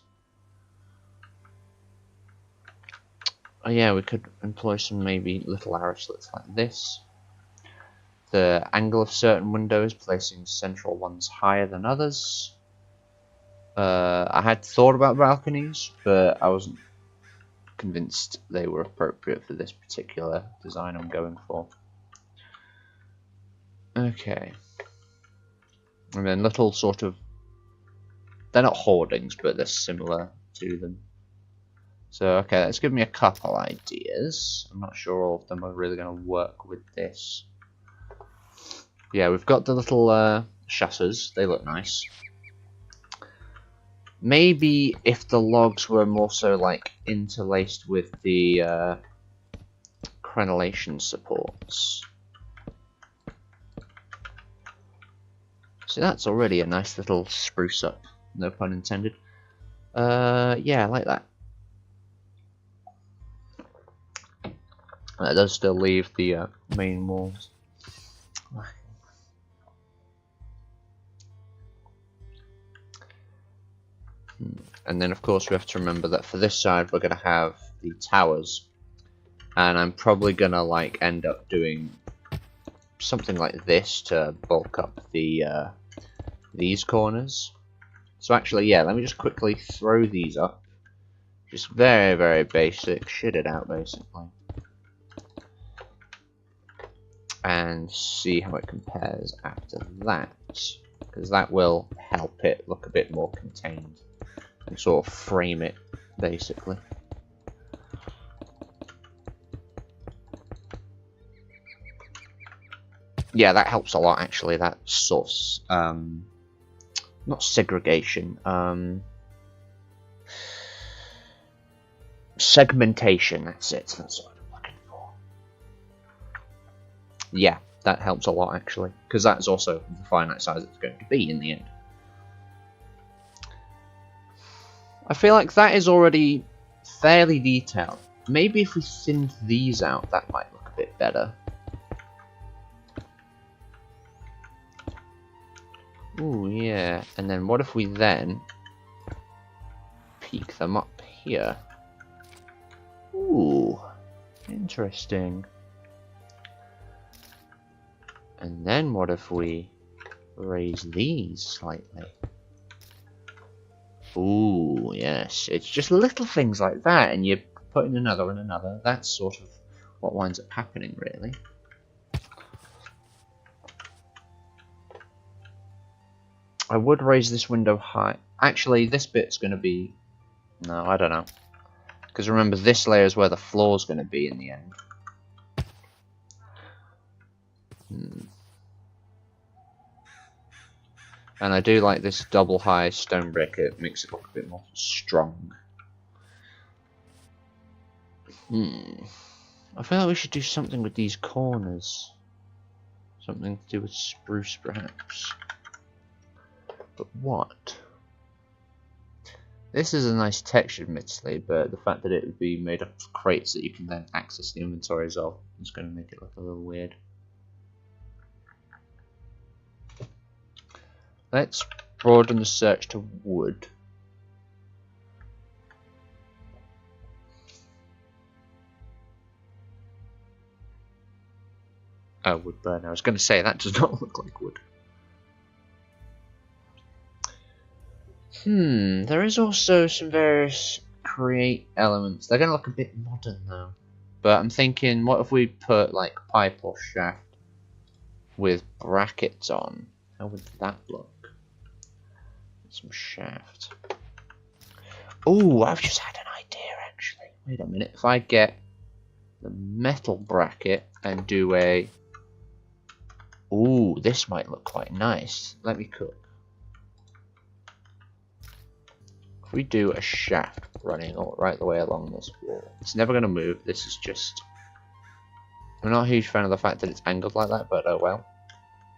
Oh yeah, we could employ some maybe little arrow slits like this. The angle of certain windows, placing central ones higher than others. I had thought about balconies, but I wasn't convinced they were appropriate for this particular design I'm going for. Okay. And then little sort of... they're not hoardings, but they're similar to them. So, okay, that's given me a couple ideas. I'm not sure all of them are really going to work with this. Yeah, we've got the little shutters. They look nice. Maybe if the logs were more so like interlaced with the crenellation supports. So that's already a nice little spruce up, no pun intended. Yeah, I like that. That does still leave the main walls. And then of course we have to remember that for this side we're going to have the towers, and I'm probably going to like end up doing something like this to bulk up the these corners. So actually, yeah, let me just quickly throw these up, just very, very basic, shit it out basically, and see how it compares after that, because that will help it look a bit more contained and sort of frame it, basically. Yeah, that helps a lot, actually, that sort of, not segregation, segmentation, that's it, that's what I'm looking for. Yeah, that helps a lot, actually, because that's also the finite size it's going to be in the end. I feel like that is already fairly detailed. Maybe if we thinned these out, that might look a bit better. Ooh, yeah. And then what if we then peek them up here? Ooh, interesting. And then what if we raise these slightly? Ooh, yes. It's just little things like that, and you put in another and another. That's sort of what winds up happening, really. I would raise this window high. Actually, this bit's going to be No, I don't know. Because remember, this layer is where the floor's going to be in the end. And I do like this double high stone brick. It makes it look a bit more strong. I feel like we should do something with these corners. Something to do with spruce, perhaps. But what? This is a nice texture, admittedly, but the fact that it would be made up of crates that you can then access the inventories of is going to make it look a little weird. Let's broaden the search to wood. Oh, wood burner. I was going to say, that does not look like wood. There is also some various create elements. They're going to look a bit modern though. But I'm thinking, what if we put like pipe or shaft with brackets on? How would that look? Some shaft. Oh, I've just had an idea actually. Wait a minute. If I get the metal bracket and do a... Ooh, this might look quite nice. Let me cook. If we do a shaft running right the way along this wall, it's never going to move. This is just... I'm not a huge fan of the fact that it's angled like that, but oh well.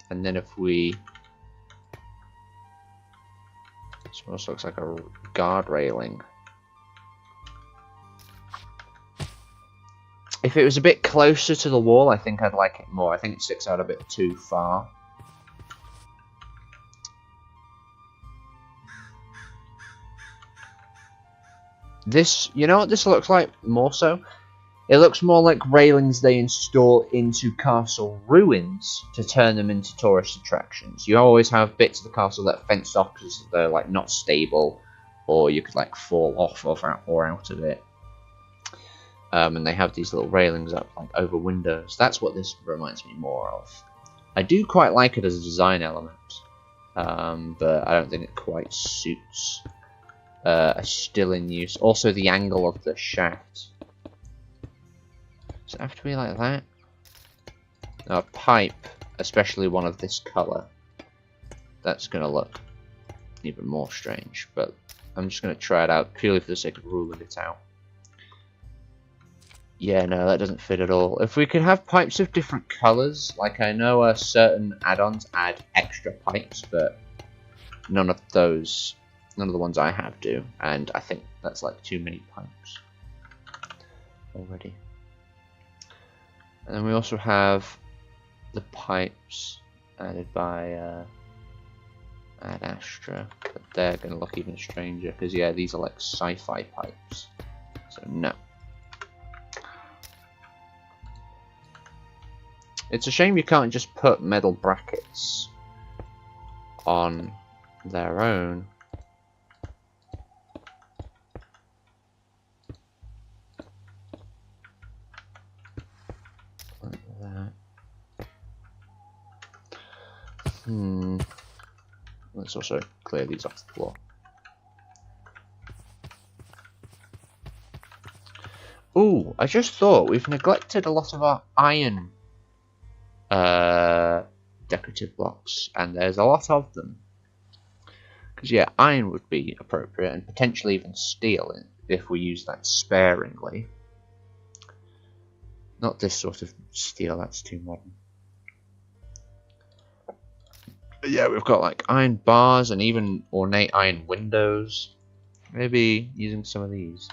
And then if we... This almost looks like a guard railing. If it was a bit closer to the wall, I think I'd like it more. I think it sticks out a bit too far. This, you know what this looks like more so? It looks more like railings they install into castle ruins to turn them into tourist attractions. You always have bits of the castle that are fenced off because they're like not stable, or you could like fall off or out of it. And they have these little railings up like over windows. That's what this reminds me more of. I do quite like it as a design element, but I don't think it quite suits a still in use. Also the angle of the shaft. Does it have to be like that? Now, a pipe, especially one of this colour, that's going to look even more strange, but I'm just going to try it out purely for the sake of ruling it out. Yeah, no, that doesn't fit at all. If we could have pipes of different colours, like I know certain add-ons add extra pipes, but none of the ones I have do, and I think that's like too many pipes already. And then we also have the pipes added by Ad Astra, but they're going to look even stranger because yeah, these are like sci-fi pipes. So no. It's a shame you can't just put metal brackets on their own. Let's also clear these off the floor. Ooh, I just thought we've neglected a lot of our iron decorative blocks, and there's a lot of them. Because yeah, iron would be appropriate, and potentially even steel if we use that sparingly. Not this sort of steel, that's too modern. But yeah, we've got like iron bars and even ornate iron windows. Maybe using some of these.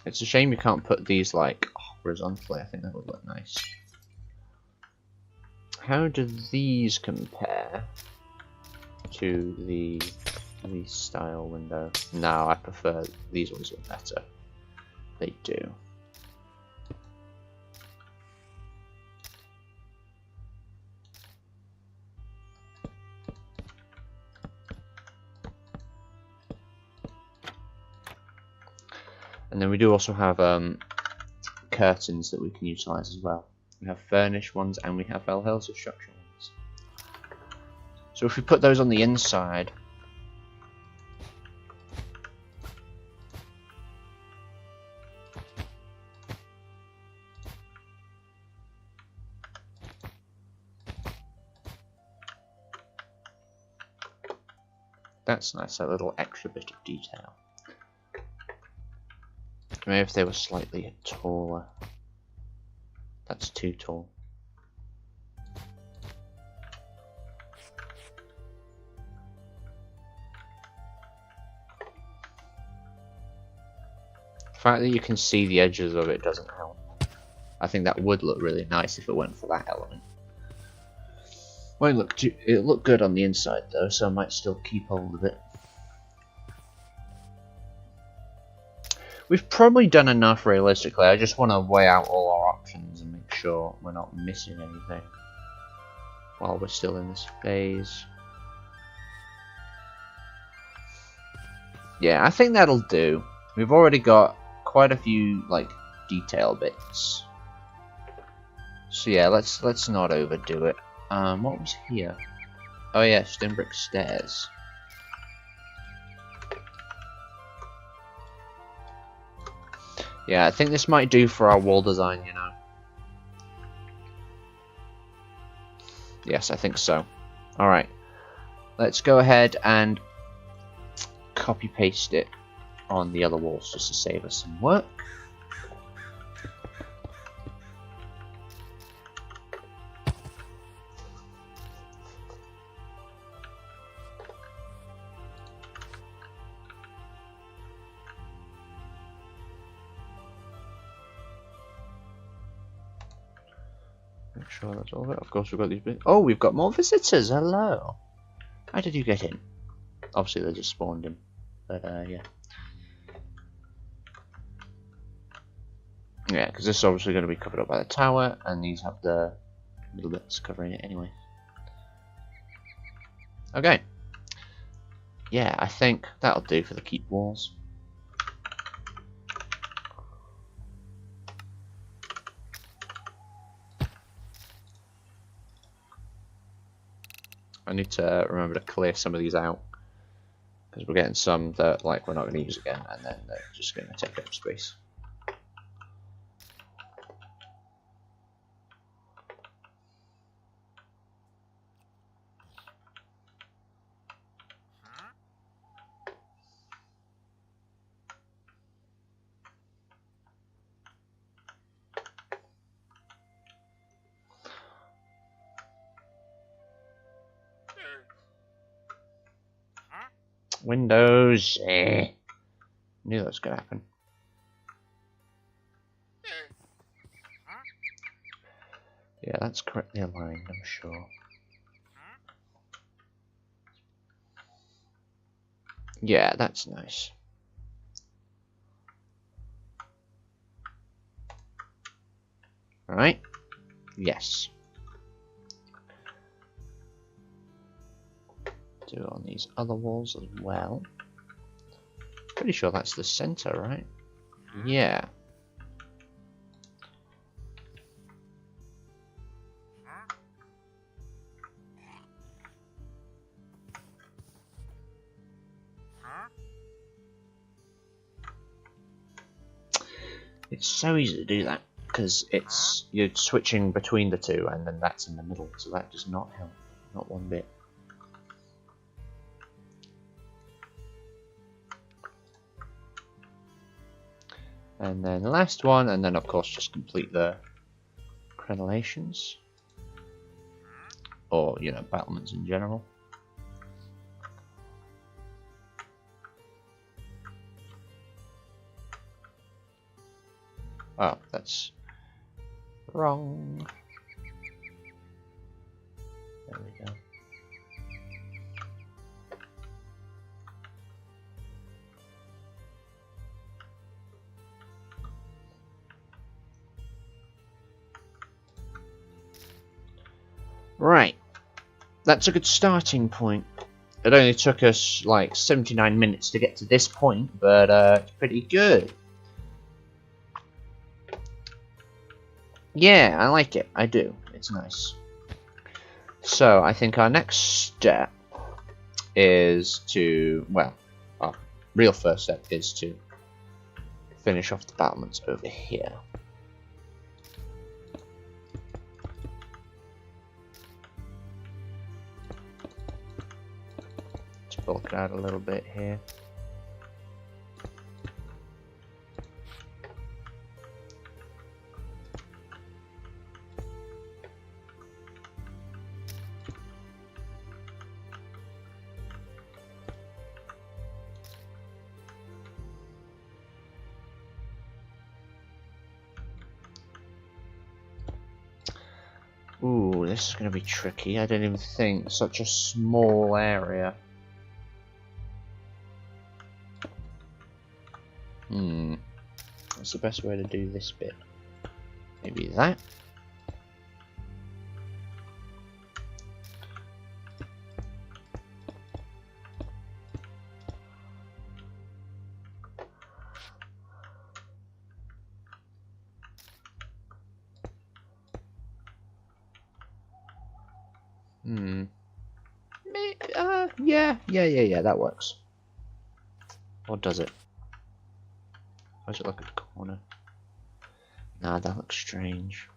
It's a shame you can't put these like horizontally. I think that would look nice. How do these compare to the style window? No, I prefer these ones look better. They do. And then we do also have curtains that we can utilize as well. We have furnished ones and we have Valhalla structural ones. So if we put those on the inside, that's nice, that little extra bit of detail. Maybe if they were slightly taller. That's too tall. The fact that you can see the edges of it doesn't help. I think that would look really nice if it went for that element. Won't look too, it looked good on the inside though, so I might still keep hold of it. We've probably done enough realistically. I just want to weigh out all our options and make sure we're not missing anything while we're still in this phase. Yeah, I think that'll do. We've already got quite a few like detail bits. So yeah, let's not overdo it. What was here? Oh yeah, stone brick stairs. Yeah, I think this might do for our wall design, you know. Yes, I think so. Alright. Let's go ahead and copy paste it on the other walls just to save us some work. Make sure that's all of it. Of course, we've got these bits. Oh, we've got more visitors. Hello. How did you get in? Obviously, they just spawned in. But, yeah. Yeah, because this is obviously going to be covered up by the tower, and these have the little bits covering it anyway. Okay. Yeah, I think that'll do for the keep walls. I need to remember to clear some of these out, because we're getting some that like we're not going to use again, and then they're just going to take up space. Windows. Knew that was going to happen. Yeah, that's correctly aligned, I'm sure. Yeah, that's nice. Alright. Yes. Do it on these other walls as well. Pretty sure that's the center, right? Yeah. It's so easy to do that because you're switching between the two, and then that's in the middle, so that does not help, not one bit. And then the last one, and then of course just complete the crenellations, or you know, battlements in general. Oh, that's wrong. There we go. Right, that's a good starting point. It only took us like 79 minutes to get to this point, but it's pretty good. Yeah, I like it. I do. It's nice. So I think our next step is to, well, our real first step is to finish off the battlements over here. Let's bulk it out a little bit here. Ooh, this is going to be tricky. I didn't even think such a small area. What's the best way to do this bit? Maybe that? Yeah, that works. Or does it? Or does it look at the corner? Nah, that looks strange.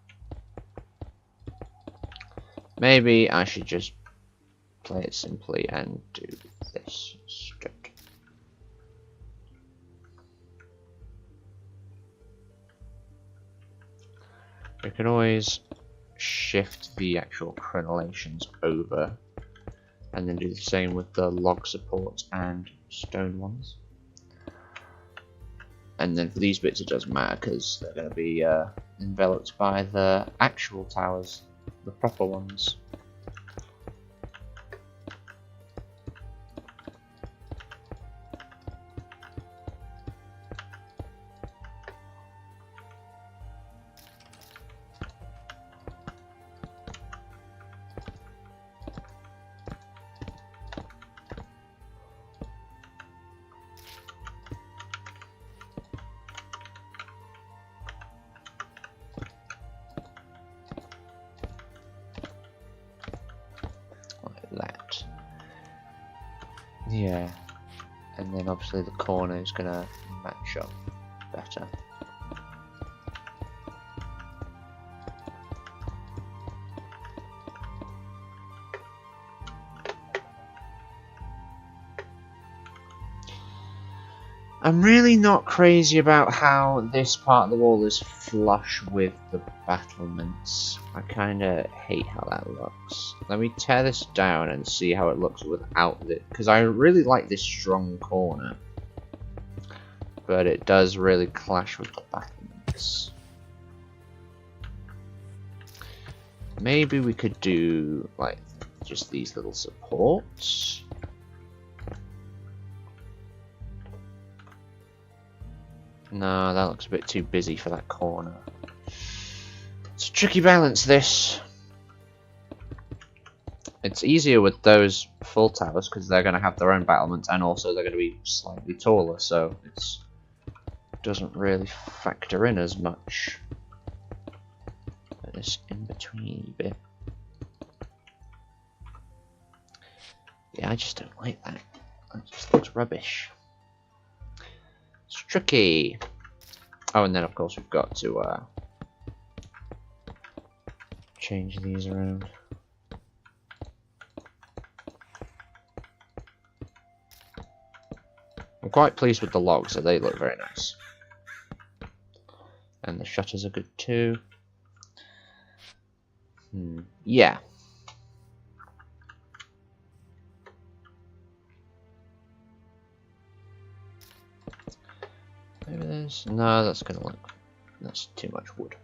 Maybe I should just play it simply and do this instead. We can always shift the actual crenellations over and then do the same with the log supports and stone ones. And then for these bits it doesn't matter because they're going to be enveloped by the actual towers, the proper ones. That. Yeah, and then obviously the corner is going to match up better. I'm really not crazy about how this part of the wall is flush with the battlements. I kinda hate how that looks. Let me tear this down and see how it looks without it, because I really like this strong corner. But it does really clash with the battlements. Maybe we could do, like, just these little supports. No, that looks a bit too busy for that corner. It's a tricky balance, this. It's easier with those full towers because they're going to have their own battlements and also they're going to be slightly taller, so it doesn't really factor in as much. But this in-between bit. Yeah, I just don't like that. It just looks rubbish. It's tricky. Oh, and then of course we've got to change these around. I'm quite pleased with the logs, so they look very nice. And the shutters are good too. Yeah. Maybe there's... No, that's gonna look... That's too much wood.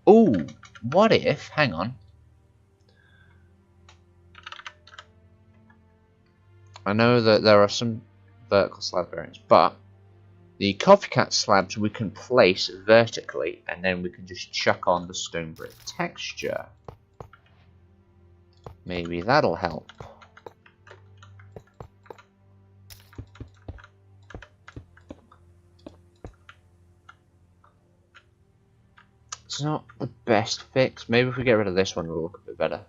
Ooh! What if... Hang on. I know that there are some vertical slab variants, but the copycat slabs we can place vertically, and then we can just chuck on the stone brick texture. Maybe that'll help. It's not the best fix. Maybe if we get rid of this one, it'll look a bit better.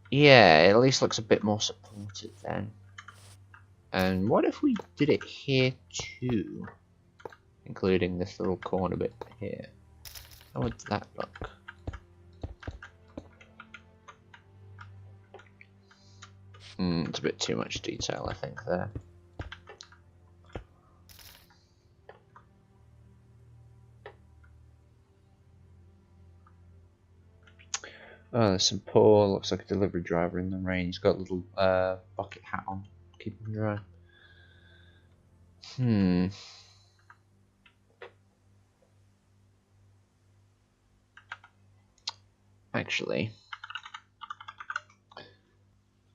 Yeah, it at least looks a bit more supported then. And what if we did it here too? Including this little corner bit here. How would that look? It's a bit too much detail, I think, there. Oh, there's some poor, looks like a delivery driver in the rain. He's got a little bucket hat on, keep him dry. Actually,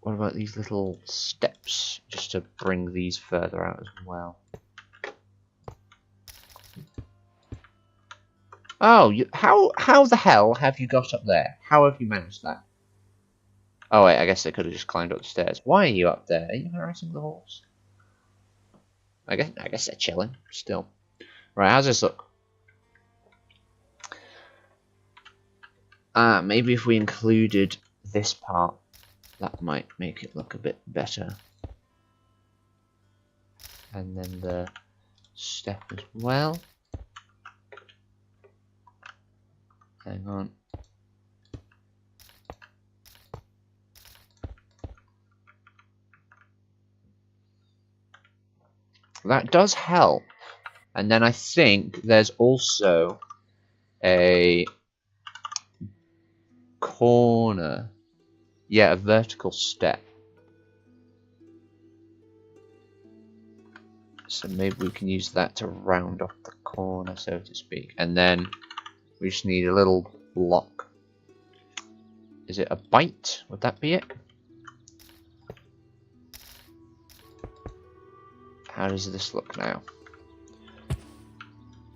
what about these little steps, just to bring these further out as well? Oh, how the hell have you got up there? How have you managed that? Oh wait, I guess they could have just climbed up the stairs. Why are you up there? Are you harassing the horse? I guess they're chilling still. Right, how's this look? Maybe if we included this part, that might make it look a bit better. And then the step as well. Hang on. That does help. And then I think there's also a corner. Yeah, a vertical step. So maybe we can use that to round off the corner, so to speak. And then we just need a little block. Is it a bite? Would that be it? How does this look now?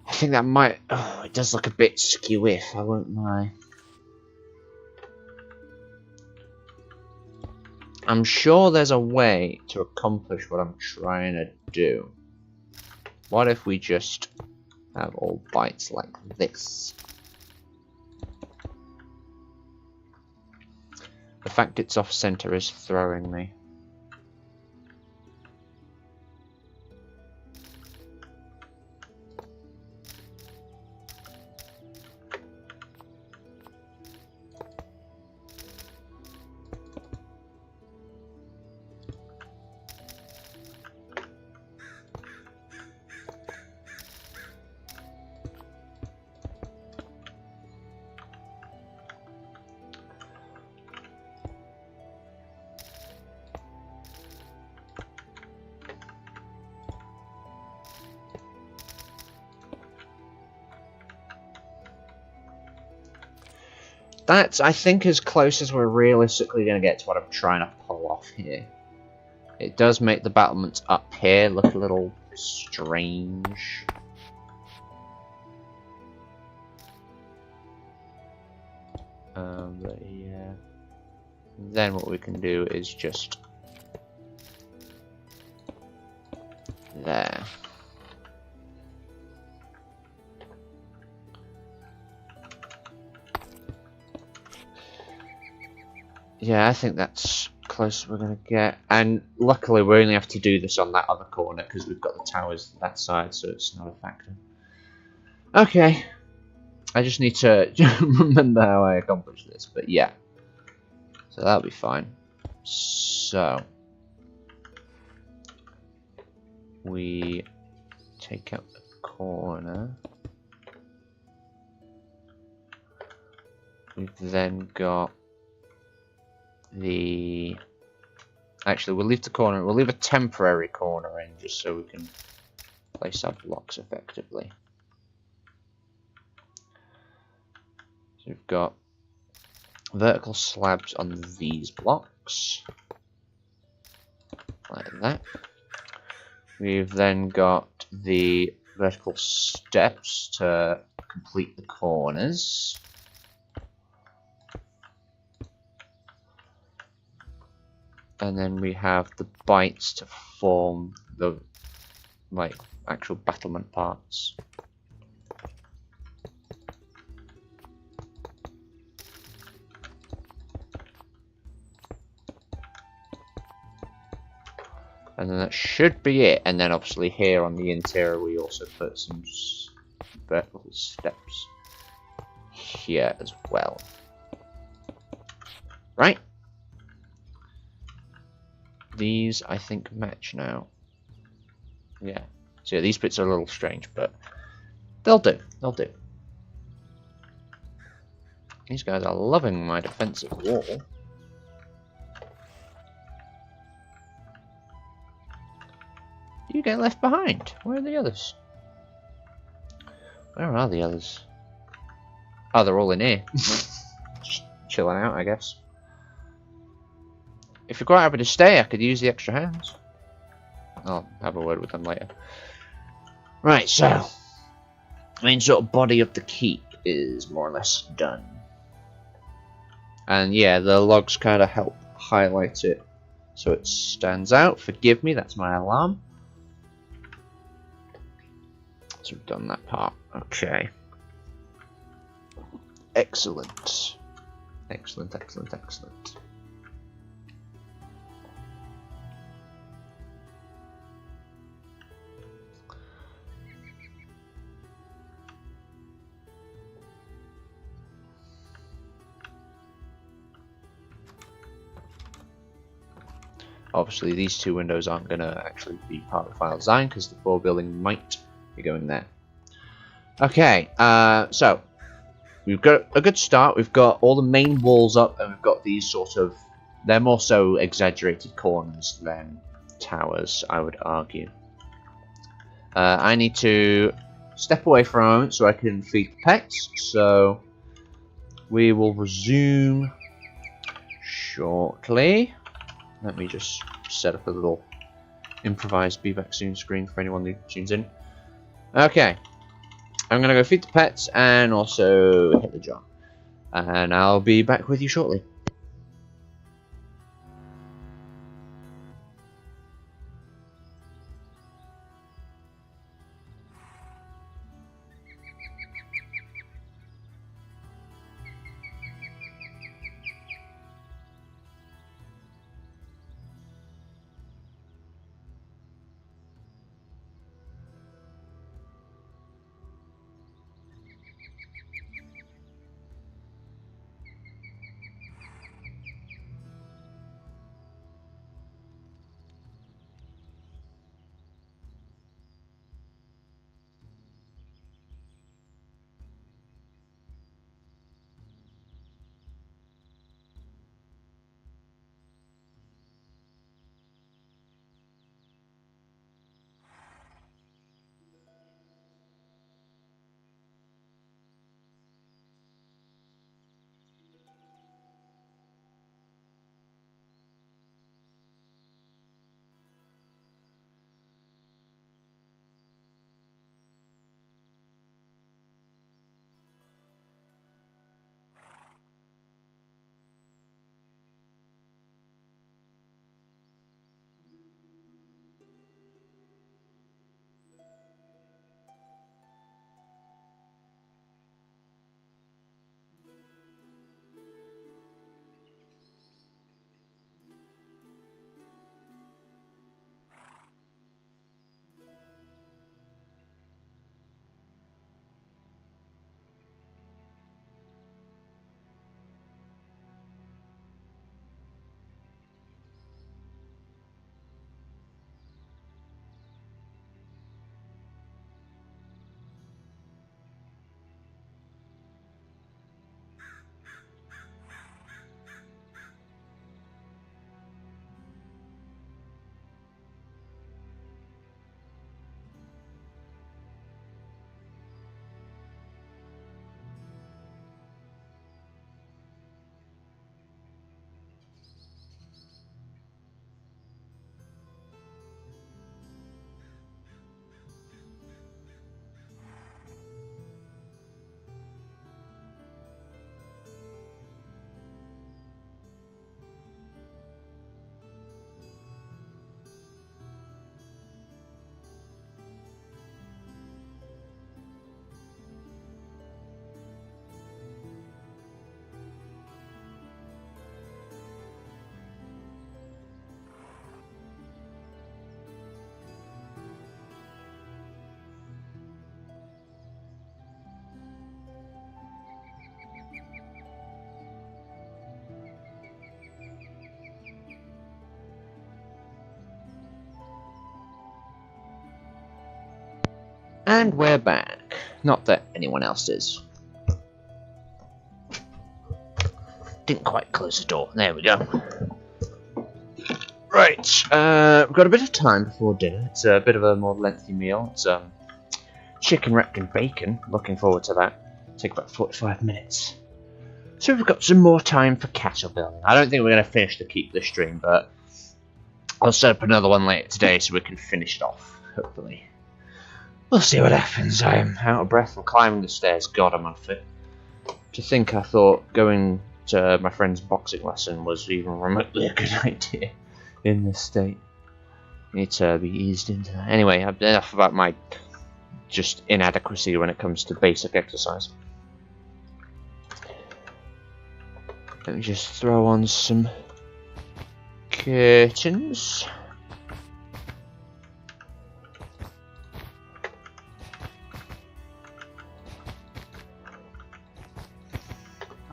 I think that might... Oh, it does look a bit skew-if, I won't lie. I'm sure there's a way to accomplish what I'm trying to do. What if we just have all bites like this? The fact it's off center is throwing me. That's, I think, as close as we're realistically going to get to what I'm trying to pull off here. It does make the battlements up here look a little strange. But yeah. Then what we can do is just... there. Yeah, I think that's close as we're going to get. And luckily we only have to do this on that other corner because we've got the towers that side, so it's not a factor. Okay. I just need to remember how I accomplished this, but yeah. So that'll be fine. So we take out the corner. We've then got the... Actually, we'll leave the corner. We'll leave a temporary corner in just so we can place our blocks effectively. So we've got vertical slabs on these blocks, like that. We've then got the vertical steps to complete the corners. And then we have the bites to form the actual battlement parts. And then that should be it. And then obviously here on the interior we also put some vertical steps here as well. Right. These I think match now. Yeah. So yeah, these bits are a little strange, but they'll do. They'll do. These guys are loving my defensive wall. You get left behind. Where are the others? Where are the others? Oh, they're all in here. Just chilling out, I guess. If you're quite happy to stay, I could use the extra hands. I'll have a word with them later. Right, so the main sort of body of the keep is more or less done. And yeah, the logs kind of help highlight it so it stands out. Forgive me, that's my alarm. So we've done that part. Okay. Excellent. Excellent, excellent, excellent. Obviously, these two windows aren't going to actually be part of the final design because the floor building might be going there. Okay, so we've got a good start. We've got all the main walls up, and we've got these sort of... They're more so exaggerated corners than towers, I would argue. I need to step away for a moment so I can feed the pets. So we will resume shortly. Let me just set up a little improvised Be Back Soon screen for anyone who tunes in. Okay. I'm going to go feed the pets and also hit the jar. And I'll be back with you shortly. And we're back. Not that anyone else is. Didn't quite close the door. There we go. Right, we've got a bit of time before dinner. It's a bit of a more lengthy meal. It's chicken wrapped in bacon. Looking forward to that. It'll take about 45 minutes. So we've got some more time for castle building. I don't think we're going to finish to keep this stream, but I'll set up another one later today so we can finish it off, hopefully. We'll see what happens. I'm out of breath from climbing the stairs. God, I'm unfit. To think I thought going to my friend's boxing lesson was even remotely a good idea in this state. Need to be eased into that. Anyway, enough about my just inadequacy when it comes to basic exercise. Let me just throw on some curtains.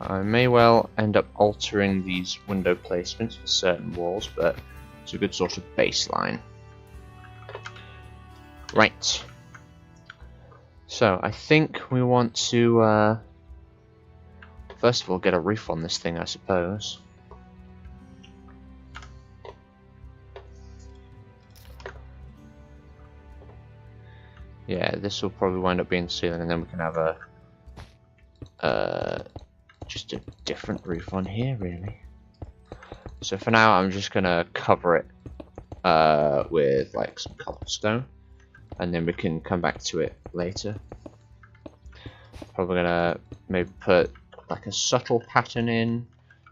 I may well end up altering these window placements for certain walls, but it's a good sort of baseline. Right. So, I think we want to, first of all, get a roof on this thing, I suppose. Yeah, this will probably wind up being the ceiling, and then we can have a just a different roof on here, really. So for now, I'm just gonna cover it with like some cobblestone, and then we can come back to it later. Probably gonna maybe put like a subtle pattern in,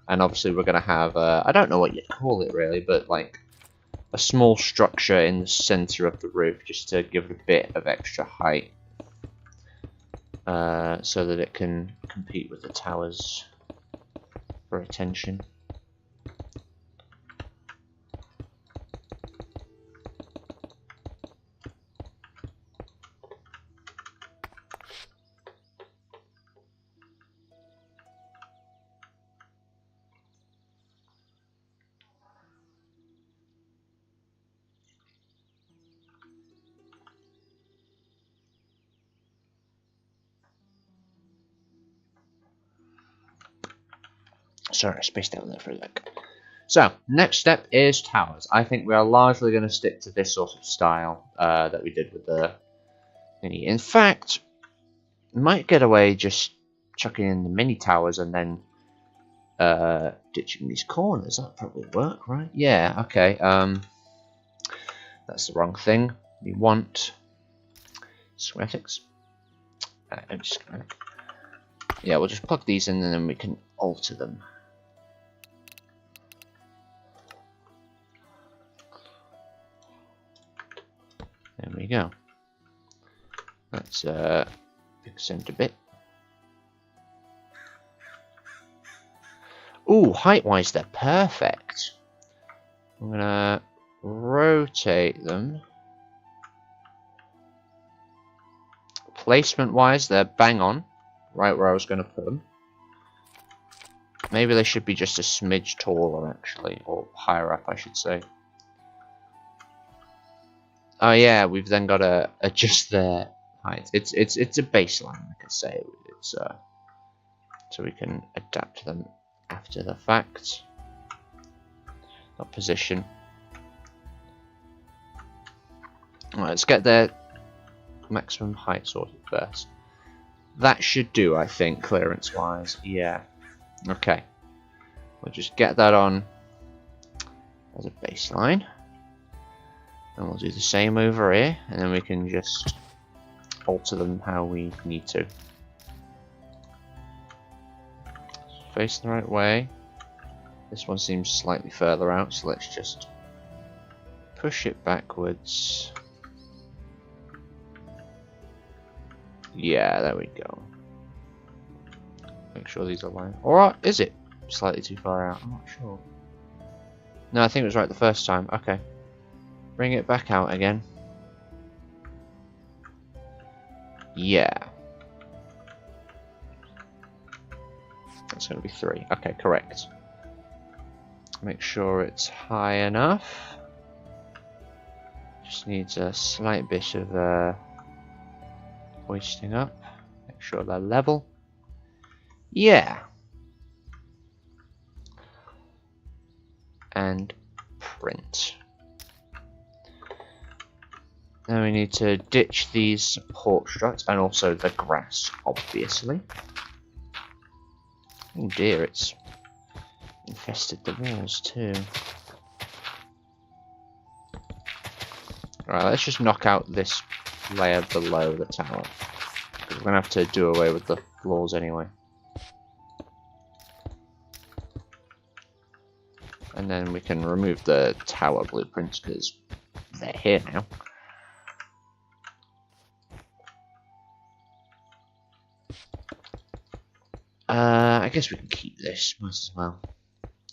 and obviously we're gonna have I don't know what you'd call it really, but like a small structure in the center of the roof just to give it a bit of extra height. So that it can compete with the towers for attention. Sorry, I spaced out there for a sec. So, next step is towers. I think we are largely going to stick to this sort of style that we did with the thingy. In fact, we might get away just chucking in the mini towers and then ditching these corners. That'll probably work, right? Yeah, okay. That's the wrong thing. We want schematics. Yeah, we'll just plug these in and then we can alter them. There we go. Let's extend a bit. Ooh, height-wise they're perfect. I'm gonna rotate them. Placement-wise, they're bang on, right where I was gonna put them. Maybe they should be just a smidge taller, actually, or higher up, I should say. Oh yeah, we've then got to adjust their height. It's a baseline, like I say. It's so we can adapt them after the fact. Not position. Alright, let's get their maximum height sorted first. That should do, I think, clearance-wise. Yeah. Okay. We'll just get that on as a baseline. And we'll do the same over here, and then we can just alter them how we need to. Face the right way. This one seems slightly further out, so let's just push it backwards. Yeah, there we go. Make sure these are lined. Or is it slightly too far out? I'm not sure. No, I think it was right the first time. Okay. Bring it back out again. Yeah. That's going to be 3. Okay, correct. Make sure it's high enough. Just needs a slight bit of hoisting up. Make sure they're level. Yeah. And print. Now we need to ditch these support struts and also the grass, obviously. Oh dear, it's infested the walls too. Alright, let's just knock out this layer below the tower. We're going to have to do away with the floors anyway. And then we can remove the tower blueprints because they're here now. I guess we can keep this, might as well.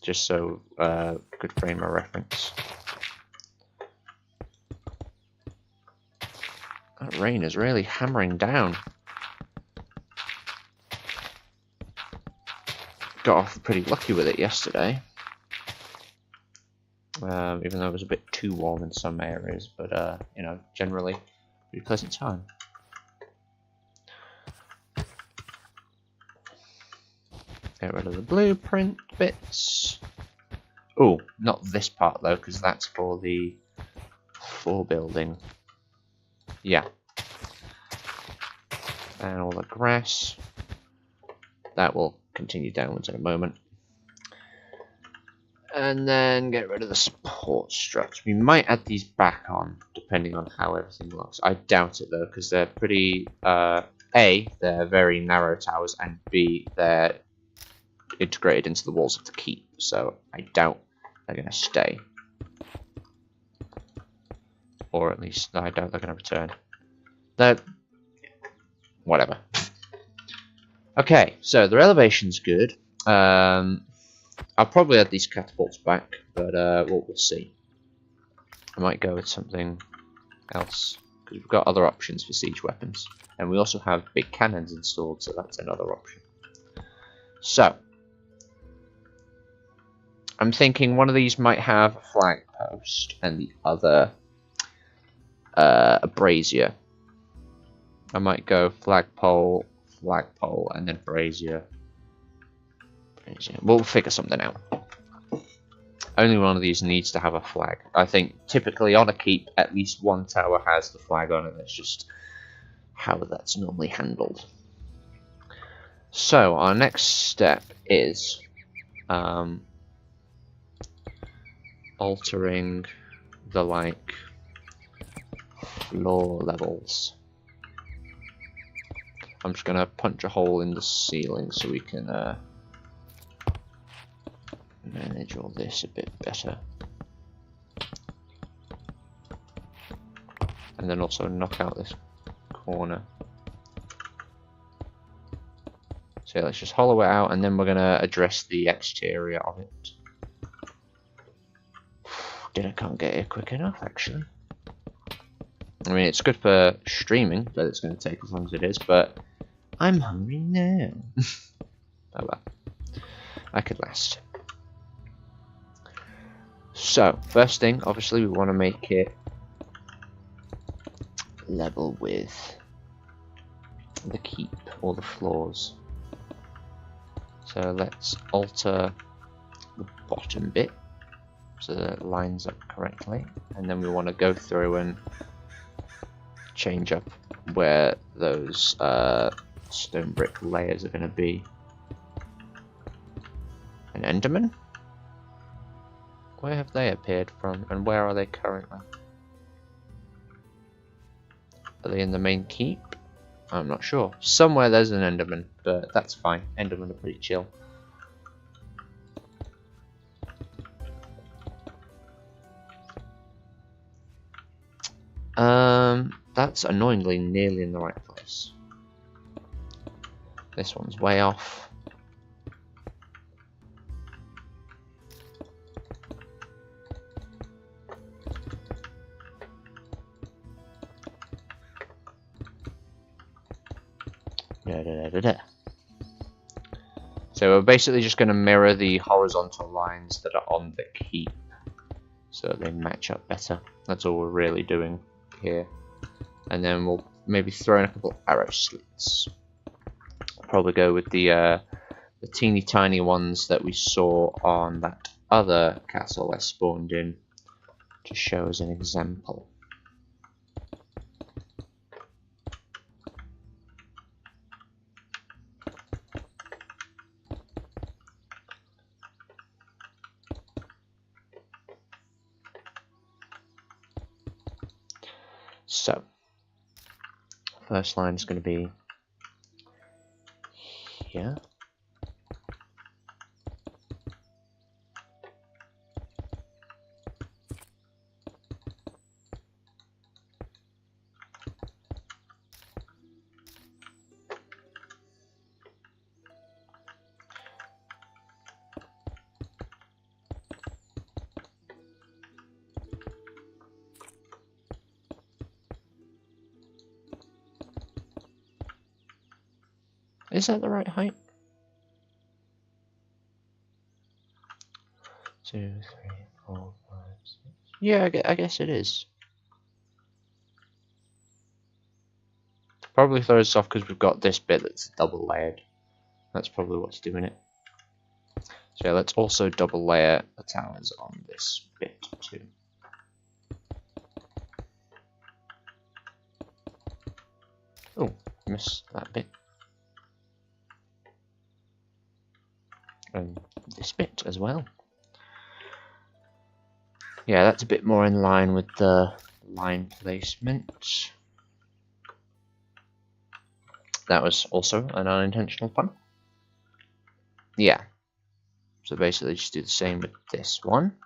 Just so, good frame of reference. That rain is really hammering down. Got off pretty lucky with it yesterday. Even though it was a bit too warm in some areas, but you know, generally, pretty pleasant time. Get rid of the blueprint bits. Oh, not this part though, because that's for the floor building. Yeah. And all the grass. That will continue downwards in a moment. And then get rid of the support struts. We might add these back on, depending on how everything looks. I doubt it though, because they're pretty... A, they're very narrow towers, and B, they're integrated into the walls of the keep. So I doubt they're going to stay. Or at least, I doubt they're going to return. They're... whatever. Okay, so their elevation's good. I'll probably add these catapults back, but we'll see. I might go with something else, because we've got other options for siege weapons. And we also have big cannons installed, so that's another option. So, I'm thinking one of these might have a flag post, and the other a brazier. I might go flagpole, and then brazier. We'll figure something out. Only one of these needs to have a flag. I think typically on a keep, at least one tower has the flag on it. That's just how that's normally handled. So our next step is altering the floor levels. I'm just gonna punch a hole in the ceiling so we can manage all this a bit better. And then also knock out this corner. So let's just hollow it out, and then we're gonna address the exterior of it. I can't get here quick enough, actually. I mean, it's good for streaming, but it's going to take as long as it is, but I'm hungry now. Oh well. I could last. So, first thing, obviously, we want to make it level with the keep, or the floors. So let's alter the bottom bit so that it lines up correctly, and then we want to go through and change up where those stone brick layers are going to be. An Enderman? Where have they appeared from, and where are they currently? Are they in the main keep? I'm not sure. Somewhere there's an Enderman, but that's fine. Endermen are pretty chill. That's annoyingly nearly in the right place. This one's way off. So we're basically just going to mirror the horizontal lines that are on the keep so they match up better. That's all we're really doing here. And then we'll maybe throw in a couple arrow slits. Probably go with the teeny tiny ones that we saw on that other castle I spawned in to show as an example. So, first line is going to be here. Is that the right height? 2, 3, 4, 5, 6. Yeah, I guess it is. Probably throws us off because we've got this bit that's double layered. That's probably what's doing it. So yeah, let's also double layer the towers on this bit too. Oh, missed that bit. And this bit as well. Yeah, that's a bit more in line with the line placement. That was also an unintentional pun. Yeah. So basically just do the same with this one.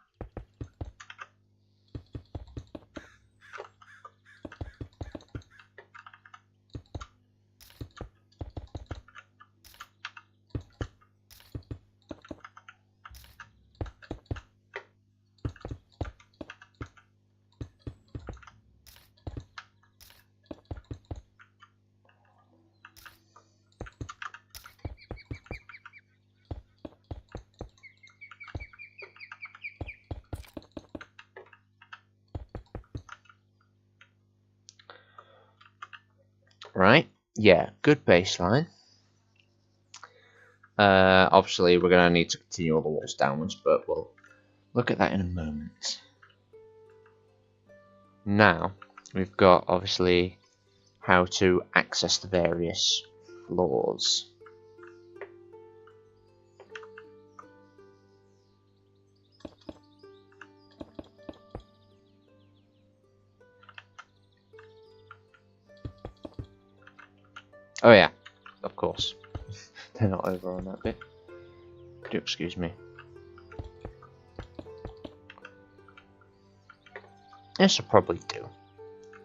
Right, yeah, good baseline. Obviously, we're going to need to continue all the walls downwards, but we'll look at that in a moment. Now, we've got, obviously, how to access the various floors. Oh yeah, of course. They're not over on that bit. Do excuse me. This will probably do.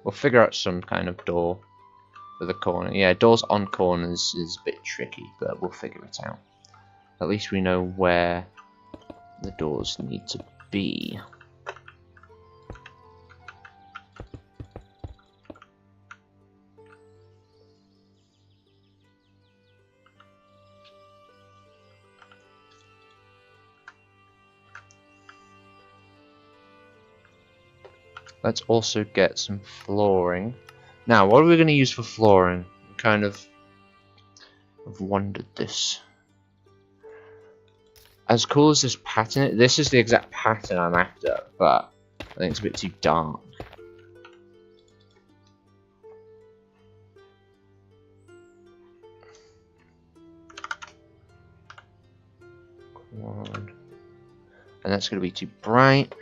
We'll figure out some kind of door for the corner. Yeah, doors on corners is a bit tricky, but we'll figure it out. At least we know where the doors need to be. Let's also get some flooring. Now, what are we going to use for flooring? I kind of have wondered this. As cool as this pattern is, this is the exact pattern I'm after, but I think it's a bit too dark. And that's going to be too bright.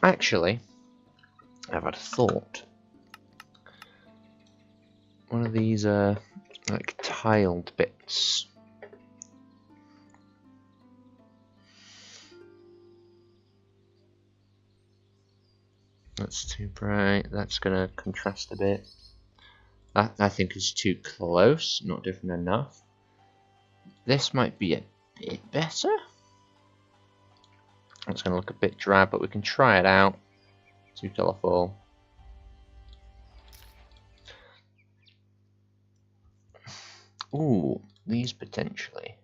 Actually, I've had a thought. One of these like tiled bits. That's too bright. That's gonna contrast a bit. That I think is too close, not different enough. This might be a bit better. It's going to look a bit drab, but we can try it out. Too colourful. Ooh, these potentially.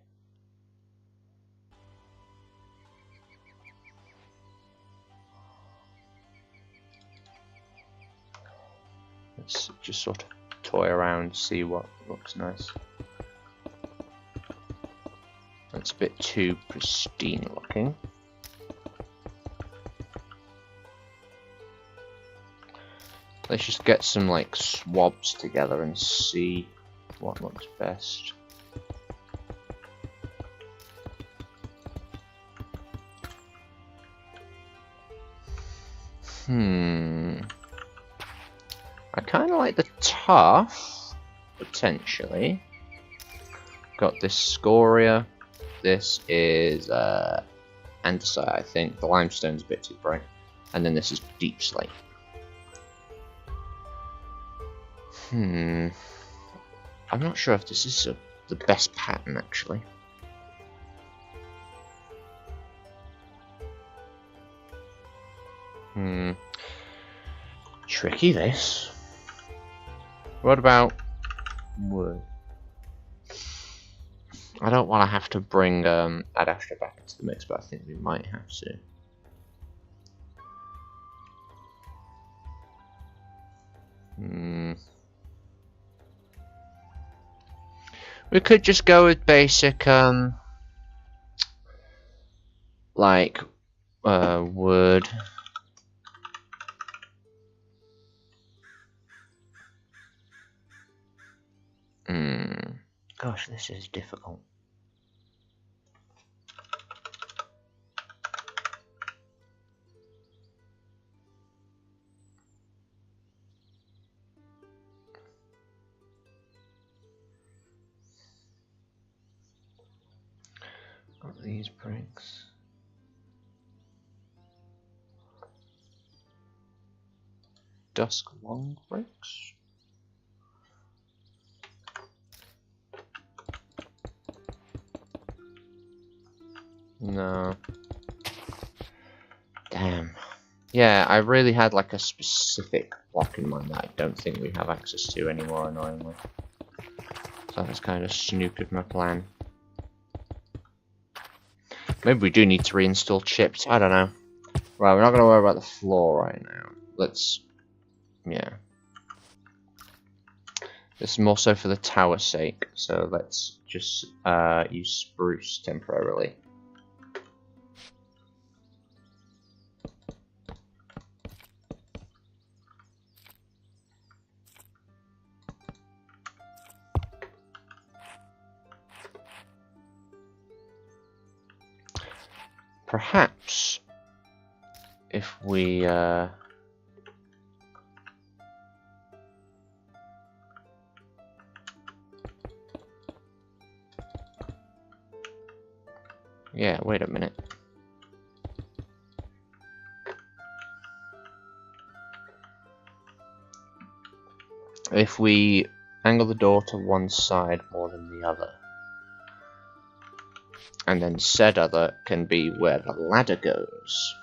Let's just sort of toy around, see what looks nice. That's a bit too pristine looking. Let's just get some like swabs together and see what looks best. I kind of like the tuff, potentially. Got this scoria. This is andesite, I think. The limestone's a bit too bright. And then this is deep slate. I'm not sure if this is the best pattern, actually. Tricky, this. What about wood? I don't want to have to bring Ad Astra back into the mix, but I think we might have to. We could just go with basic, like, wood. Gosh, this is difficult. Got these bricks. Dusk long bricks. No. Damn. Yeah, I really had like a specific block in mind that I don't think we have access to anymore, annoyingly. So that's kind of snookered my plan. Maybe we do need to reinstall chips, I don't know. Right, we're not going to worry about the floor right now. Let's... yeah. This is more so for the tower's sake, so let's just use spruce temporarily. Perhaps if we yeah, wait a minute. If we angle the door to one side more than the other, and then said other can be where the ladder goes.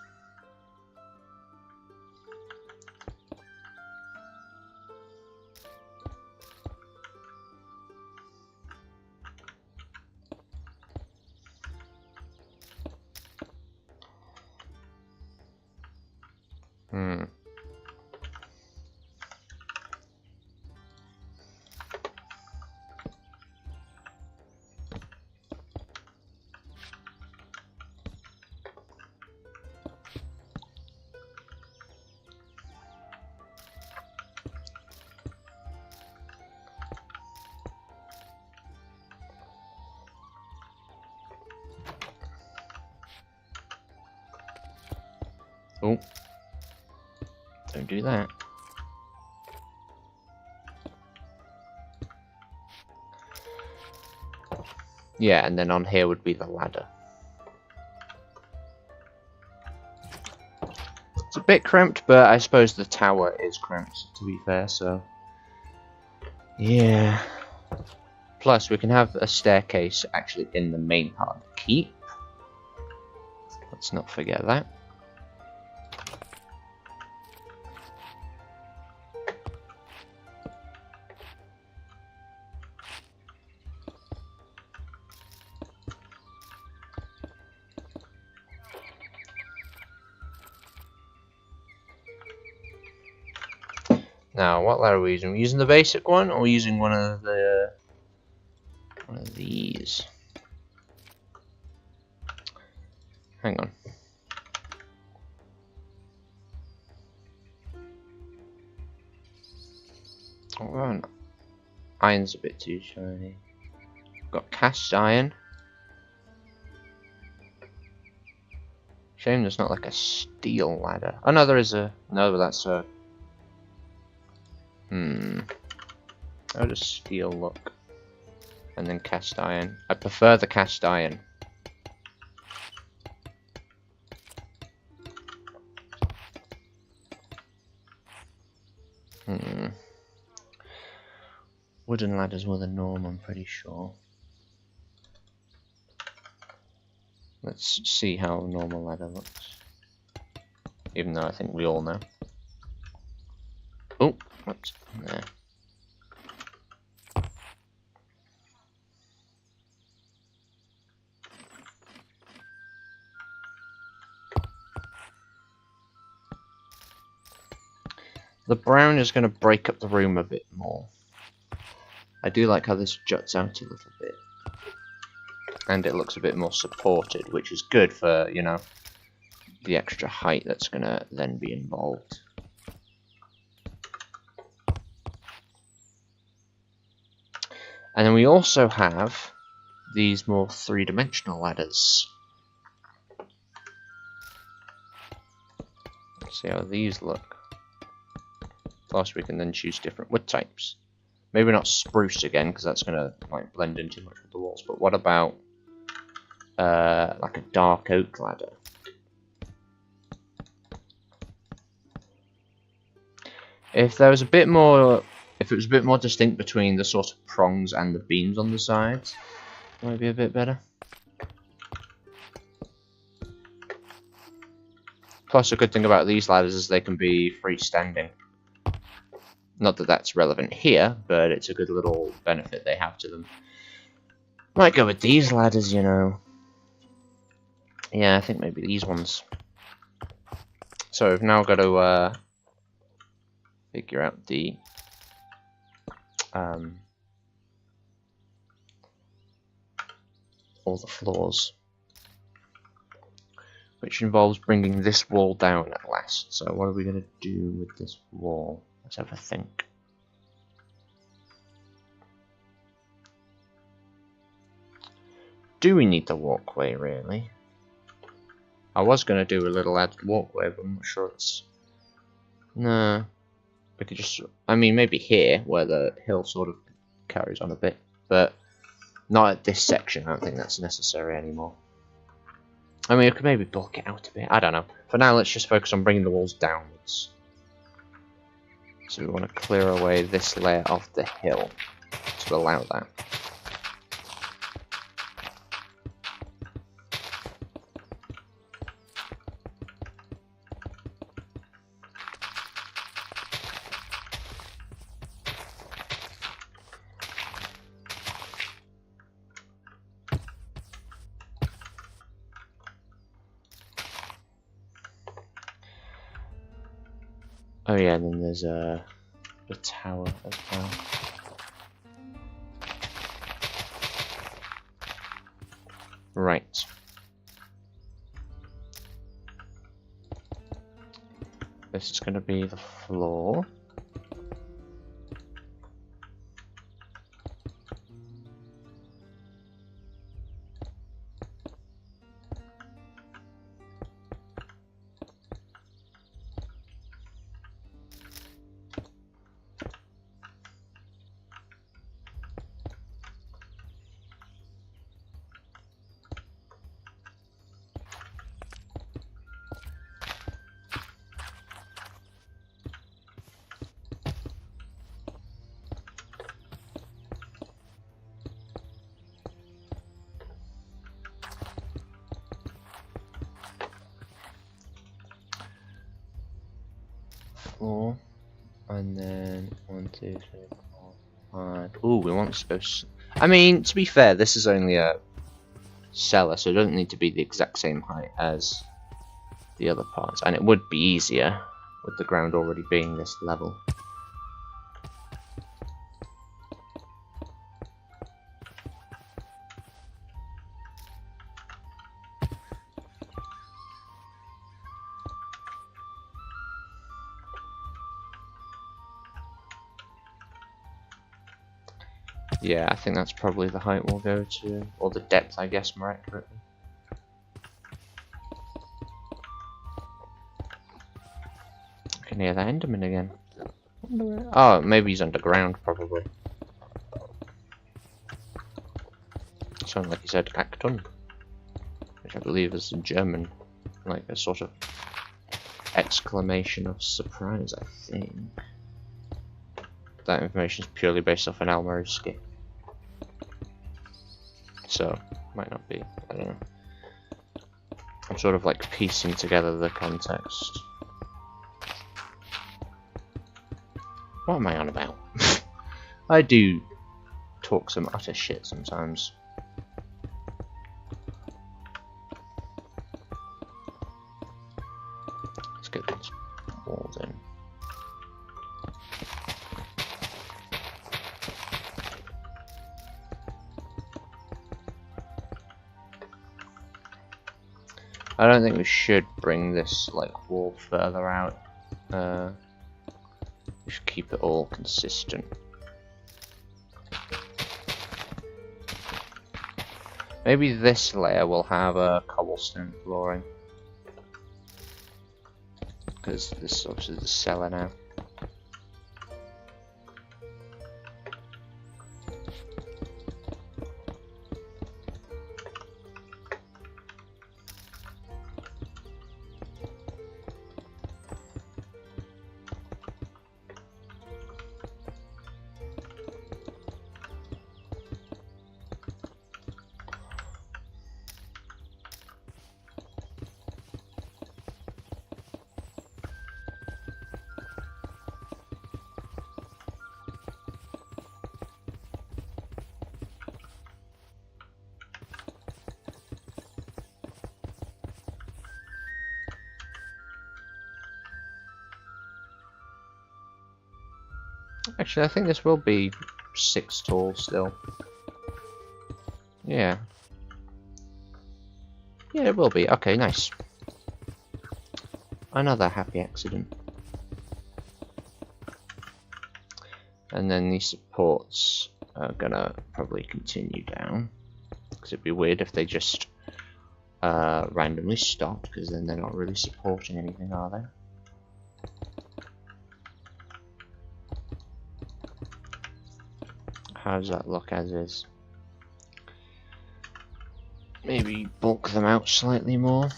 Oh, don't do that. Yeah, and then on here would be the ladder. It's a bit crimped, but I suppose the tower is crimped, to be fair, so... yeah. Plus, we can have a staircase actually in the main part of the keep. Let's not forget that. Now, what ladder are we using? Are we using the basic one, or are we using one of these? Hang on. Oh, iron's a bit too shiny. Got cast iron. Shame there's not like a steel ladder. Oh no, there is a. No, but that's a. How does steel look? And then cast iron. I prefer the cast iron. Wooden ladder's more the norm, I'm pretty sure. Let's see how a normal ladder looks. Even though I think we all know. Oh, what's there? The brown is going to break up the room a bit more. I do like how this juts out a little bit. And it looks a bit more supported, which is good for, you know, the extra height that's going to then be involved. And then we also have these more three-dimensional ladders. Let's see how these look. Plus we can then choose different wood types. Maybe not spruce again, because that's going to like blend in too much with the walls. But what about like a dark oak ladder? If there was a bit more, if it was a bit more distinct between the sort of prongs and the beams on the sides, it might be a bit better. Plus, a good thing about these ladders is they can be freestanding. Not that that's relevant here, but it's a good little benefit they have to them. Might go with these ladders, you know. Yeah, I think maybe these ones. So we've now got to figure out the all the floors, which involves bringing this wall down at last. So what are we going to do with this wall? Let's have a think. Do we need the walkway, really? I was going to do a little added walkway, but I'm not sure it's... No. We could just... I mean, maybe here, where the hill sort of carries on a bit. But not at this section. I don't think that's necessary anymore. I mean, we could maybe bulk it out a bit. I don't know. For now, let's just focus on bringing the walls downwards. So we want to clear away this layer of the hill to allow that. Oh yeah, and then there's a tower as well. Right. This is going to be the floor. And then 1, 2, 3, 4, 5. Ooh, we want space. I mean, to be fair, this is only a cellar, so it doesn't need to be the exact same height as the other parts, and it would be easier with the ground already being this level. Yeah, I think that's probably the height we'll go to, or the depth, I guess, more accurately. I can hear that Enderman again. Oh, maybe he's underground, probably. Sounded like he said Achtung, which I believe is in German, like a sort of exclamation of surprise, I think. That information is purely based off an Almaruski. So, might not be, I don't know. I'm sort of like piecing together the context. What am I on about? I do talk some utter shit sometimes. Let's get these walls in. I don't think we should bring this like wall further out. We should keep it all consistent. Maybe this layer will have a cobblestone flooring, because this is obviously the cellar now. Actually, I think this will be 6 tall still. Yeah. Yeah, it will be. Okay, nice. Another happy accident. And then these supports are gonna probably continue down, because it'd be weird if they just randomly stopped, because then they're not really supporting anything, are they? How does that look as is? Maybe bulk them out slightly more.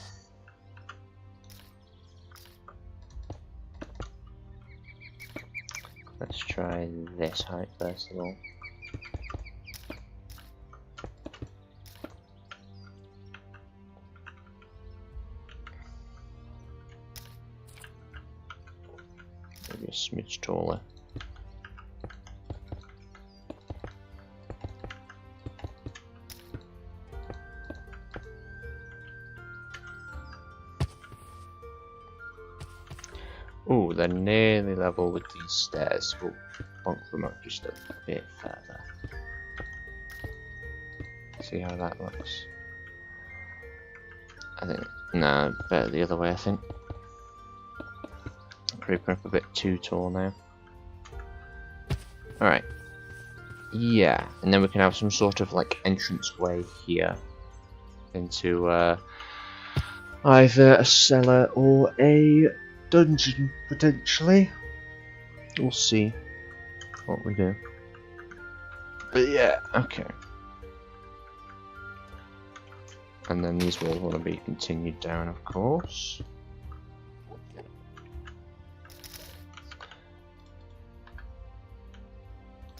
Let's try this height first of all. Maybe a smidge taller. Ooh, they're nearly level with these stairs. We'll bonk them up just a bit further. See how that looks. I think, nah, better the other way, I think. Creeping up a bit too tall now. Alright. Yeah, and then we can have some sort of like entranceway here into either a cellar or a dungeon, potentially. We'll see what we do. But yeah, okay. And then these walls want to be continued down, of course.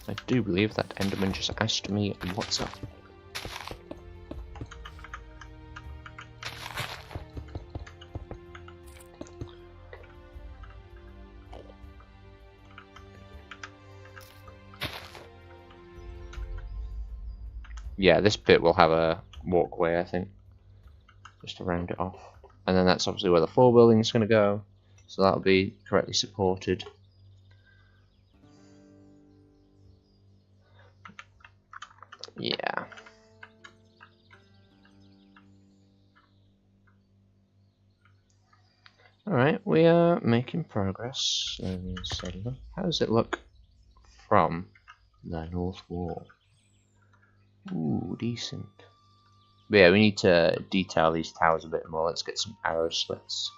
I do believe that Enderman just asked me what's up. Yeah, this bit will have a walkway, I think, just to round it off. And then that's obviously where the floor building is going to go, so that'll be correctly supported. Yeah. Alright, we are making progress. How does it look from the north wall? Ooh, decent. But yeah, we need to detail these towers a bit more. Let's get some arrow slits.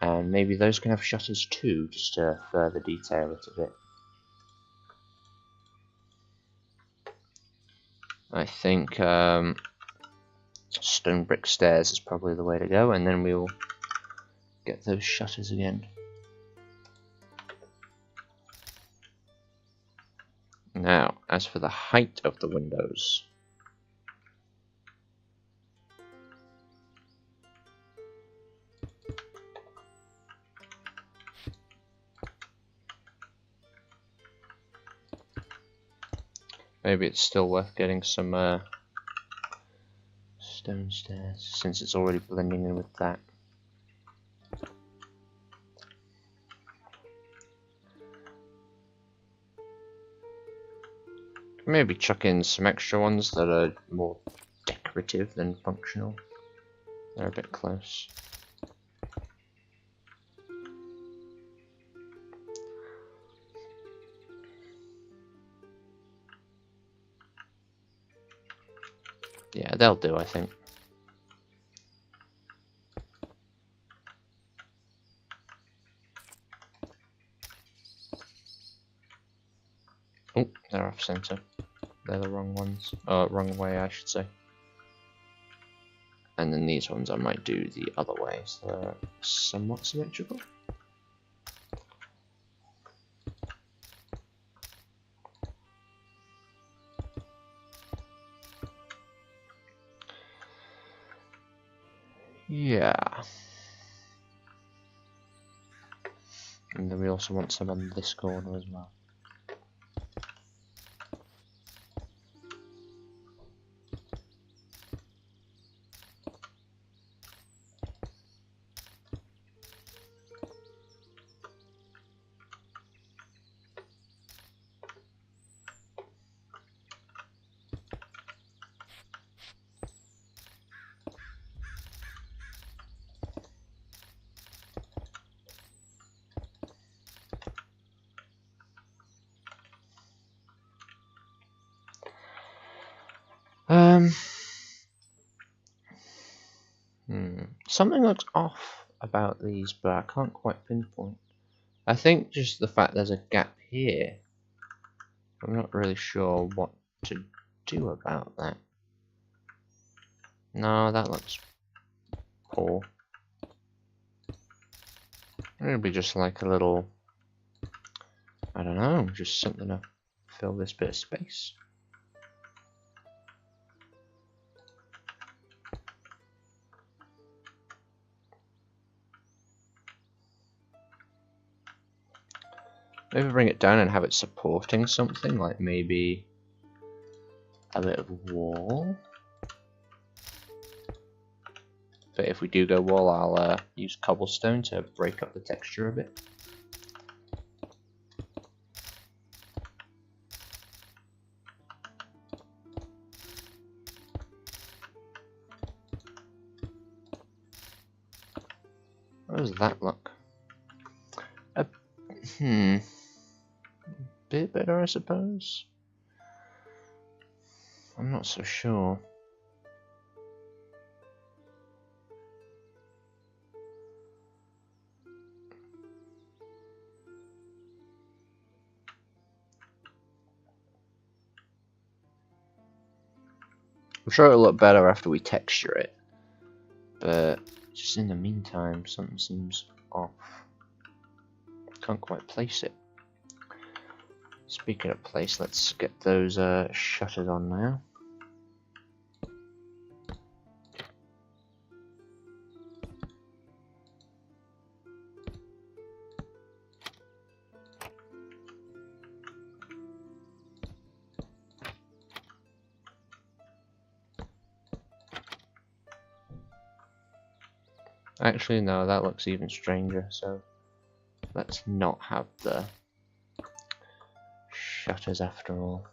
And maybe those can have shutters too, just to further detail it a bit. I think stone brick stairs is probably the way to go, and then we'll get those shutters again. Now, as for the height of the windows, maybe it's still worth getting some stone stairs, since it's already blending in with that. Maybe chuck in some extra ones that are more decorative than functional. They're a bit close. Yeah, they'll do, I think. Oh, they're off center. They're the wrong ones. Oh, wrong way, I should say. And then these ones I might do the other way, so they're somewhat symmetrical. Yeah. And then we also want some on this corner as well. Something looks off about these, but I can't quite pinpoint. I think just the fact there's a gap here. I'm not really sure what to do about that. No, that looks poor. Maybe just like a little, I don't know, just something to fill this bit of space. Maybe bring it down and have it supporting something, like maybe a bit of wall. But if we do go wall, I'll use cobblestone to break up the texture a bit. How does that look? Bit better, I suppose. I'm not so sure. I'm sure it'll look better after we texture it, but just in the meantime, something seems off. Can't quite place it. Speaking of place, let's get those shutters on now. Actually, no, that looks even stranger, so let's not have the shutters after all.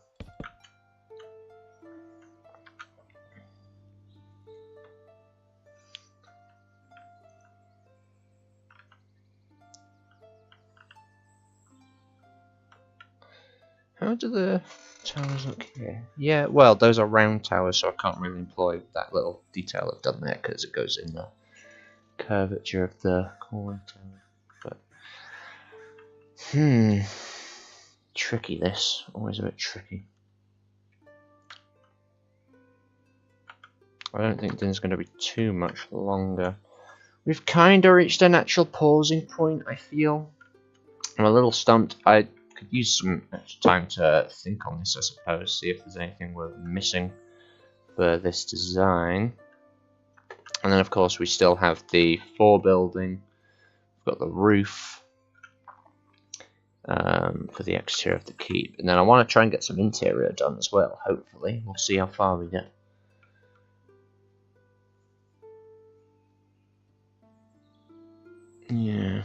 How do the towers look here? Yeah, well, those are round towers, so I can't really employ that little detail I've done there because it goes in the curvature of the corner tower. But tricky this, always a bit tricky. I don't think dinner's going to be too much longer. We've kind of reached a natural pausing point, I feel. I'm a little stumped. I could use some extra time to think on this, I suppose, see if there's anything we're missing for this design. And then, of course, we still have the forebuilding. We've got the roof for the exterior of the keep. And then I want to try and get some interior done as well, hopefully. We'll see how far we get. Yeah.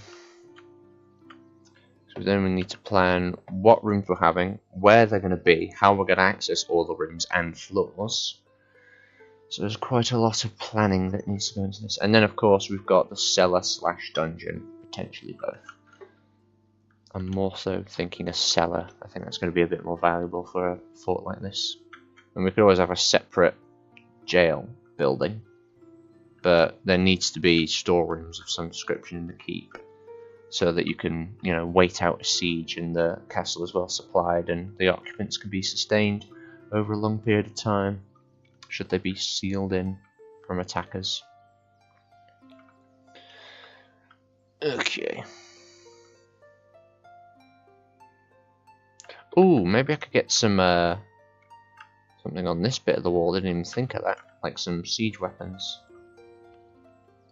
So then we need to plan what rooms we're having, where they're going to be, how we're going to access all the rooms and floors. So there's quite a lot of planning that needs to go into this. And then, of course, we've got the cellar/dungeon, potentially both. I'm more so thinking a cellar. I think that's going to be a bit more valuable for a fort like this. And we could always have a separate jail building. But there needs to be storerooms of some description in the keep, so that you can, you know, wait out a siege and the castle is well supplied and the occupants can be sustained over a long period of time, should they be sealed in from attackers. Okay. Ooh, maybe I could get some something on this bit of the wall. I didn't even think of that, like some siege weapons.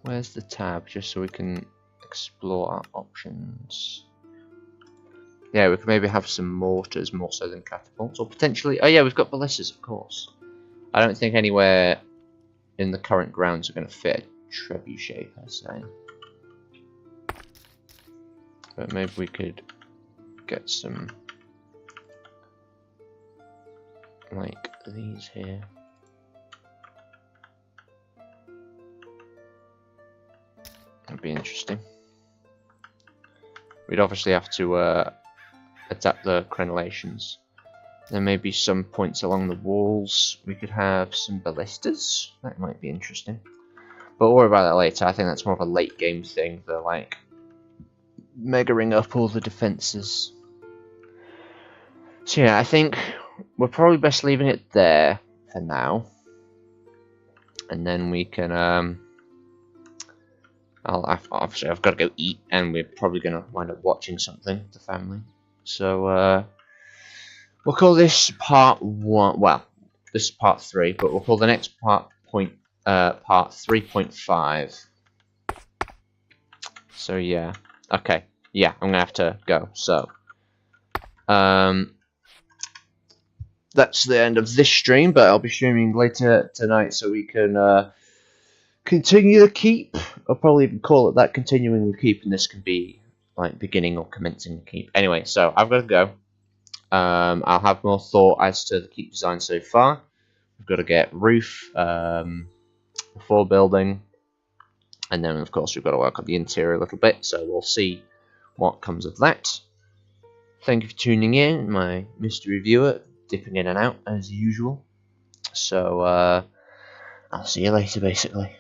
Where's the tab, just so we can explore our options? Yeah, we could maybe have some mortars more so than catapults, or potentially. Oh yeah, we've got ballistas, of course. I don't think anywhere in the current grounds are going to fit a trebuchet per se, but maybe we could get some like these here. That'd be interesting. We'd obviously have to adapt the crenellations. There may be some points along the walls. We could have some ballistas. That might be interesting. But we'll worry about that later. I think that's more of a late game thing. They're like megaing up all the defences. So yeah, I think we're probably best leaving it there for now. And then we can obviously I've got to go eat, and we're probably going to wind up watching something with the family. So we'll call this part 1. Well, this is part 3, but we'll call the next part part 3.5. So yeah, okay, yeah, I'm gonna have to go. So that's the end of this stream, but I'll be streaming later tonight so we can continue the keep. I'll probably even call it that, continuing the keep, and this can be like beginning or commencing the keep. Anyway, so I've got to go. I'll have more thought as to the keep design so far. We've got to get roof, before building, and then of course we've got to work on the interior a little bit, so we'll see what comes of that. Thank you for tuning in, my mystery viewer, dipping in and out as usual. So I'll see you later, basically.